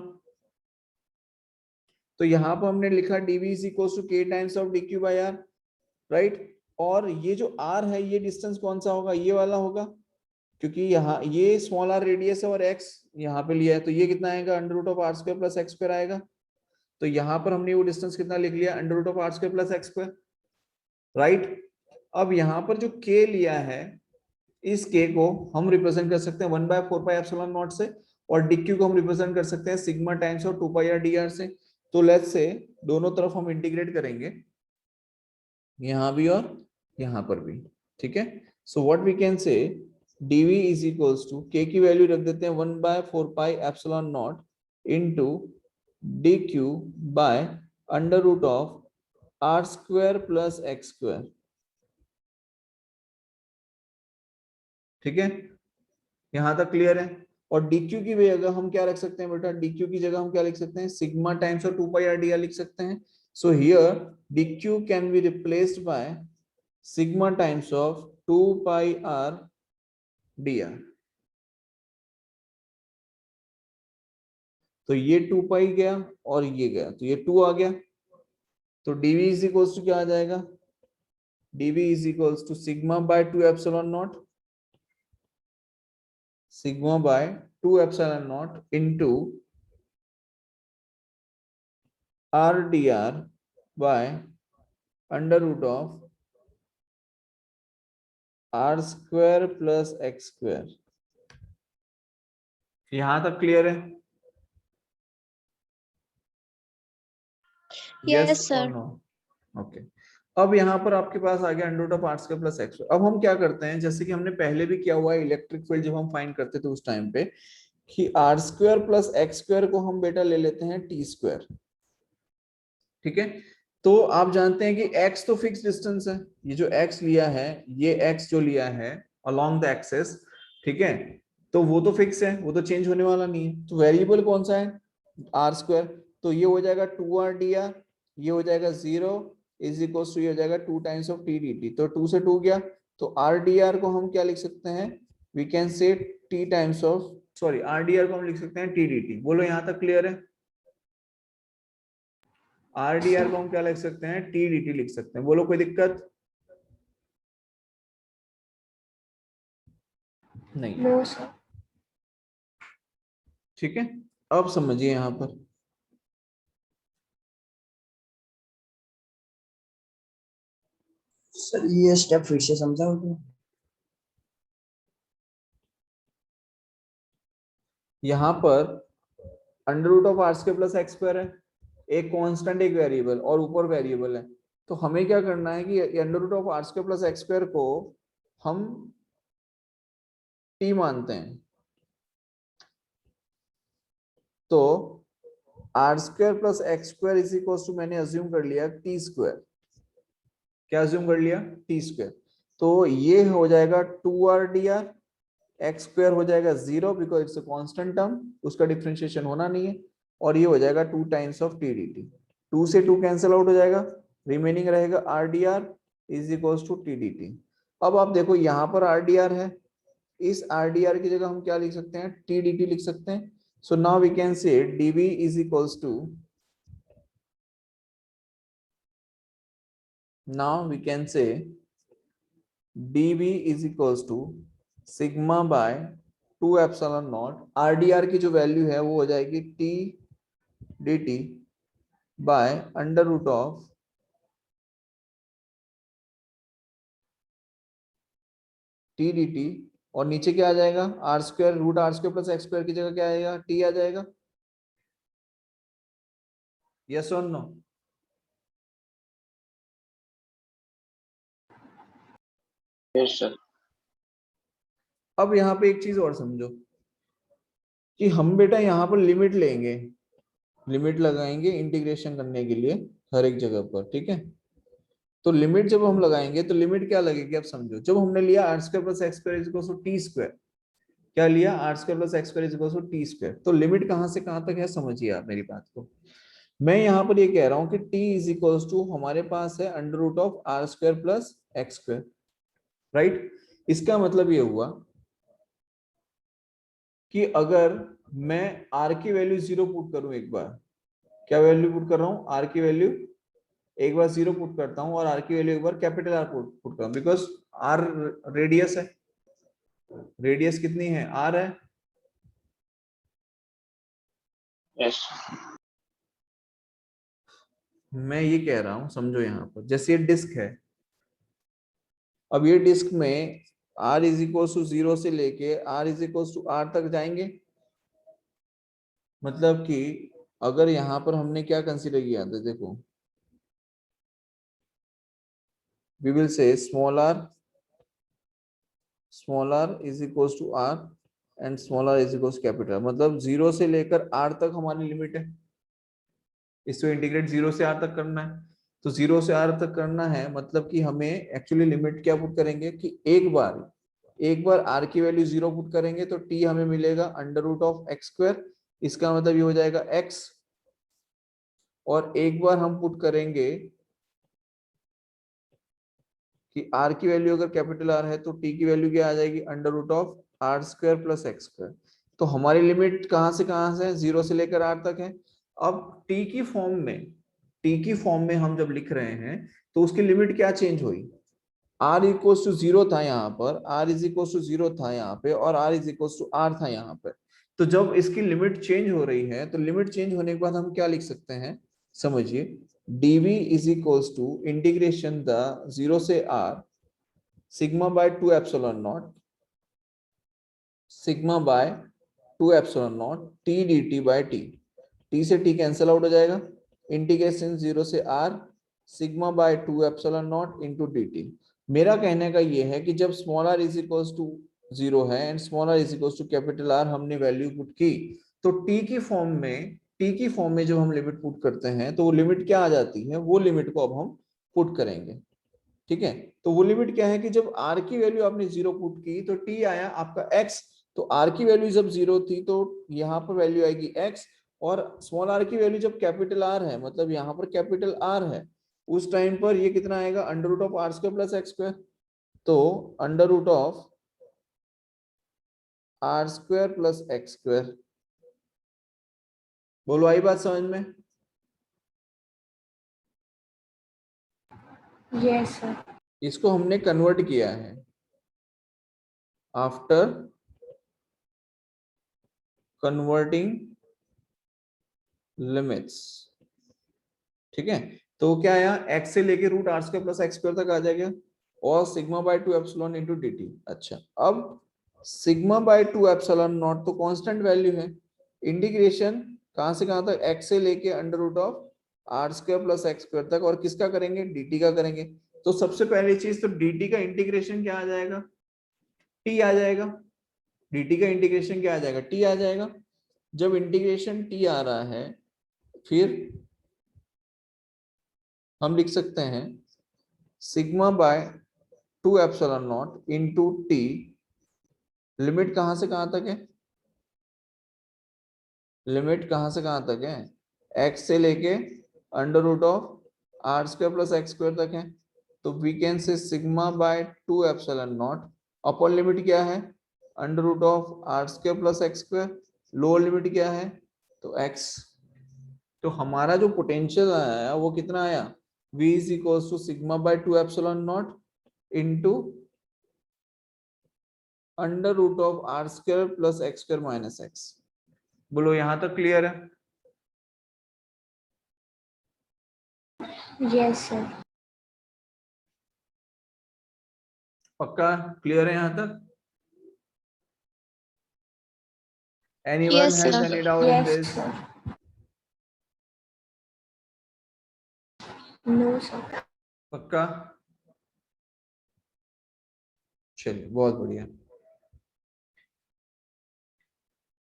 तो यहाँ पर हमने लिखा dv is equals to K times of D Q by R, right. और ये जो r है ये डिस्टेंस कौन सा होगा, ये वाला होगा, क्योंकि यहाँ ये स्मॉल आर रेडियस है और x यहाँ पे लिया है, तो ये कितना आएगा under root of are square plus x square आएगा। तो यहाँ पर हमने वो डिस्टेंस कितना लिख लिया, under root of are square plus x square, right. अब यहाँ पर जो k लिया है, इस k को हम रिप्रेजेंट कर सकते हैं 1/4 पाई एप्सिलॉन नॉट से, और dq को हम रिप्रेजेंट कर सकते हैं sigma times of 2 pi are D are से। तो लेट्स से दोनों तरफ हम इंटीग्रेट करेंगे, यहाँ भी और यहाँ पर भी, ठीक है। So what we can say dv is equals to k की वैल्यू रख देते हैं 1/4 pi epsilon naught into dq by under root of are square plus x square, ठीक है। यहां तक क्लियर है? और dq की जगह हम क्या रख सकते हैं बेटा, dq की जगह हम क्या लिख सकते हैं, sigma times of 2 pi are D are लिख सकते हैं। So here dq can be replaced by sigma times of 2 pi are D are. तो ये 2 पाई गया और ये गया, तो ये 2 आ गया, तो dv इज इक्वल्स टू क्या आ जाएगा, dv is equals to sigma by 2 epsilon naught, sigma by 2 epsilon naught into R D R by under root of are square plus x square. यहां तक क्लियर है? Yes, sir. और no? Okay. अब यहाँ पर आपके पास आ गया under root of are square plus X. अब हम क्या करते हैं, जैसे कि हमने पहले भी किया हुआ है इलेक्ट्रिक फील्ड जब हम फाइंड करते थे उस टाइम पे, कि R square plus x square को हम बेटा ले लेते हैं टी स्क्वायर, ठीक है। तो आप जानते हैं कि x तो फिक्स डिस्टेंस है, ये जो x लिया है, ये x जो लिया है अलोंग द एक्सेस, ठीक है, तो वो तो फिक्स है, वो तो चेंज होने वाला नहीं है। तो वेरिएबल कौन सा है, आर स्क्वायर, तो ये हो जाएगा 2r dr, ये हो जाएगा 0 इज इक्वल्स टू ये हो जाएगा 2 टाइम्स ऑफ t dt, तो 2 से 2 गया, तो r dr को हम क्या लिख सकते हैं, we can say t times of, sorry r dr को हम लिख सकते हैं t dt। बोलो यहां तक क्लियर है? आर डी आर को हम क्या लिख सकते हैं, टी डी टी लिख सकते हैं। बोलो कोई दिक्कत नहीं? No, sir. ठीक है। अब समझिए यहां पर सर ये स्टेप फिर से समझाओ तो। यहाँ पर under root of are square plus x square है, एक कांस्टेंट एक वेरिएबल और ऊपर वेरिएबल है। तो हमें क्या करना है कि under root of are square plus x square को हम टी मानते हैं। तो R square plus x square is equal to, मैंने अज्यूम कर लिया टी स्क्वायर। क्या अज्यूम कर लिया? T square. तो ये हो जाएगा 2r dr, एक्स स्क्वायर हो जाएगा 0 because it's a constant term, उसका डिफरेंशिएशन होना नहीं है, और ये हो जाएगा 2 times of T D T. 2 से 2 कैंसिल आउट हो जाएगा, रिमेनिंग रहेगा R D R is equal to T D T. अब आप देखो यहाँ पर आर डी आर है, इस आर डी आर की जगह हम क्या लिख सकते हैं? टी डी टी लिख सकते हैं। So now we can say D V is equals to, now we can say dv is equals to sigma by 2 epsilon naught। rdr की जो वैल्यू है वो हो जाएगी t dt by under root of t dt, और नीचे क्या आ जाएगा? R square, root R square plus x square की जगह क्या आएगा? t आ जाएगा। यस और नो? Yes sir. अब यहाँ पे एक चीज और समझो कि हम बेटा यहाँ पर लिमिट लेंगे, लिमिट लगाएंगे इंटीग्रेशन करने के लिए हर एक जगह पर, ठीक है? तो लिमिट जब हम लगाएंगे तो लिमिट क्या लगेगी? अब समझो, जब हमने लिया R square plus x square is equal to T square, क्या लिया? R square plus x square is equal to T square. तो लिमिट कहां से कहां तक है समझिए आप मेरी बात को। मैं यहाँ पर ये कह रहा हूं कि t इज इक्वल टू हमारे पास है under root of are square plus x square, right? इसका मतलब ये हुआ कि अगर मैं r की वैल्यू 0 पुट करूं, एक बार क्या वैल्यू पुट कर रहा हूं? r की वैल्यू एक बार 0 पुट करता हूं, और r की वैल्यू एक बार कैपिटल R पुट कर रहा हूं, बिकॉज r रेडियस है। रेडियस कितनी है? r है। यस। मैं ये कह रहा हूं, समझो यहाँ पर जैसे ये डिस्क है, अब ये डिस्क में r इज इक्वल टू 0 से लेके r is equal to r तक जाएंगे। मतलब कि अगर यहाँ पर हमने क्या कंसीडर किया था, देखो we will say small r is equals to r and small r is equals to capital। मतलब 0 से लेकर r तक हमारी लिमिट है, इसको इंटीग्रेट 0 से r तक करना है। तो 0 से r तक करना है, मतलब कि हमें एक्चुअली लिमिट क्या पुट करेंगे कि एक बार r की वैल्यू 0 पुट करेंगे तो t हमें मिलेगा under root of X square, इसका मतलब ये हो जाएगा x, और एक बार हम पुट करेंगे कि r की वैल्यू अगर कैपिटल R है तो t की वैल्यू क्या आ जाएगी? Under root of are square plus x square. तो हमारी लिमिट कहां से है? 0 से लेकर r तक है। अब t की फॉर्म में हम जब लिख रहे हैं तो उसकी लिमिट क्या चेंज हुई? r इक्वल्स टू 0 था यहाँ पर, r इज इक्वल्स टू 0 था यहाँ पे, और r is equals to r था यहाँ पे। तो जब इसकी लिमिट चेंज हो रही है तो लिमिट चेंज होने के बाद हम क्या लिख सकते हैं समझिए? dv is equals to integration the 0 से r sigma by 2 epsilon naught, sigma by 2 epsilon naught t dt by t। t से t कैंसिल आउट हो जाएगा, इंटीग्रेशन 0 से r sigma by 2 epsilon naught into dt। मेरा कहने का ये है कि जब small r is equals to 0 है and small r is equals to capital R हमने वैल्यू पुट की, तो t की फॉर्म में जब हम लिमिट पुट करते हैं तो वो लिमिट क्या आ जाती है? वो लिमिट को अब हम पुट करेंगे, ठीक है? तो वो लिमिट क्या है कि जब r की वैल्यू आपने 0 पुट की तो t आया आपका x, तो r की वैल्यू जब 0 थी तो यहाँ पर वैल्यू आएगी x, और स्मॉल r की वैल्यू जब कैपिटल R है, मतलब यहाँ पर कैपिटल R है, उस टाइम पर ये कितना आएगा? Under root of are square plus x square. तो under root of are square plus x square. बोलो, आई बात समझ में? Yes, sir. इसको हमने कन्वर्ट किया है आफ्टर कन्वर्टिंग लिमिट्स, ठीक है? तो क्या आया? x से लेके root R square plus x square तक आ जाएगा, और sigma by 2 epsilon into D T. अच्छा, अब सिग्मा बाय 2 एप्सिलॉन नॉट तो कांस्टेंट वैल्यू है, इंटीग्रेशन कहां से कहां तक, x से लेके under root of are square plus x square तक, और किसका करेंगे, dt का करेंगे। तो सबसे पहली चीज तो dt का इंटीग्रेशन क्या आ जाएगा, t आ जाएगा। dt का इंटीग्रेशन क्या आ जाएगा, t आ जाएगा। जब इंटीग्रेशन t आ रहा है, फिर हम लिख सकते हैं sigma by 2 epsilon naught into T, limit कहां से कहां तक है, लिमिट कहां से कहां तक है, x से लेके under root of are square plus x square तक है। तो we can say sigma by 2 epsilon naught, upper limit क्या है, under root of are square plus x square, lower limit क्या है, तो x। तो हमारा जो पोटेंशियल आया वो कितना आया, v is equals to sigma by 2 epsilon naught into under root of are square plus x square minus X. बोलो यहां तक क्लियर है? Yes, sir. पक्का क्लियर है यहां तक? Anyone Yes, has sir. any doubt in Yes, this? sir. No, sir. पक्का? चलिए बहुत बढ़िया।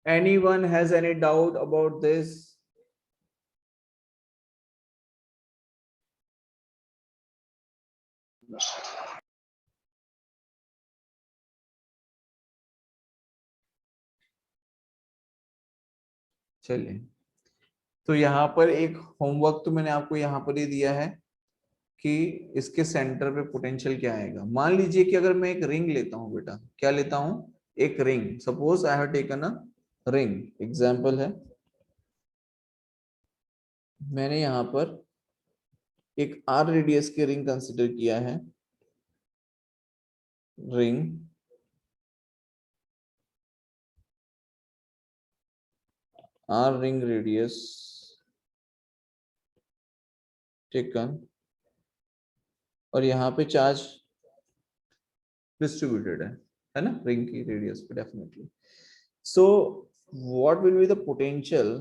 Anyone has any doubt about this? चलिए, तो यहाँ पर एक होमवर्क तो मैंने आपको यहाँ पर ही दिया है कि इसके सेंटर पे पोटेंशियल क्या आएगा। मान लीजिए कि अगर मैं एक रिंग लेता हूँ बेटा, क्या लेता हूँ, एक ring. Suppose I have taken a ring, example है, मैंने यहाँ पर एक आर रेडियस की रिंग कंसिडर किया है, ring R ring radius taken, और यहाँ पे चार्ज डिस्ट्रीब्यूटेड है ना, रिंग की रेडियस पे definitely. So what will be the potential,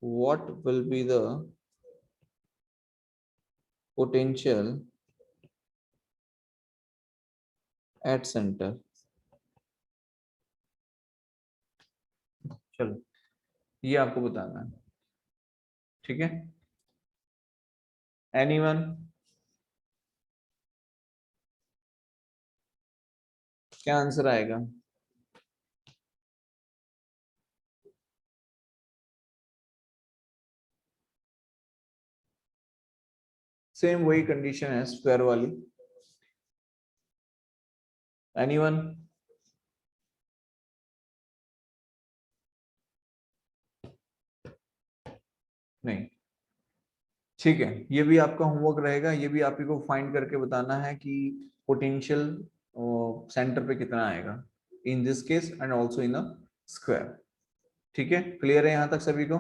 what will be the potential at center? चलो ये आपको बताना है, ठीक है। एनीवन? क्या आंसर आएगा? सेम वही कंडीशन है स्क्वायर वाली। एनीवन? नहीं, ठीक है। ये भी आपका होमवर्क रहेगा, ये भी आप ही को फाइंड करके बताना है कि पोटेंशियल सेंटर पे कितना आएगा in this case and also in a square. ठीक है, क्लियर है यहाँ तक सभी को?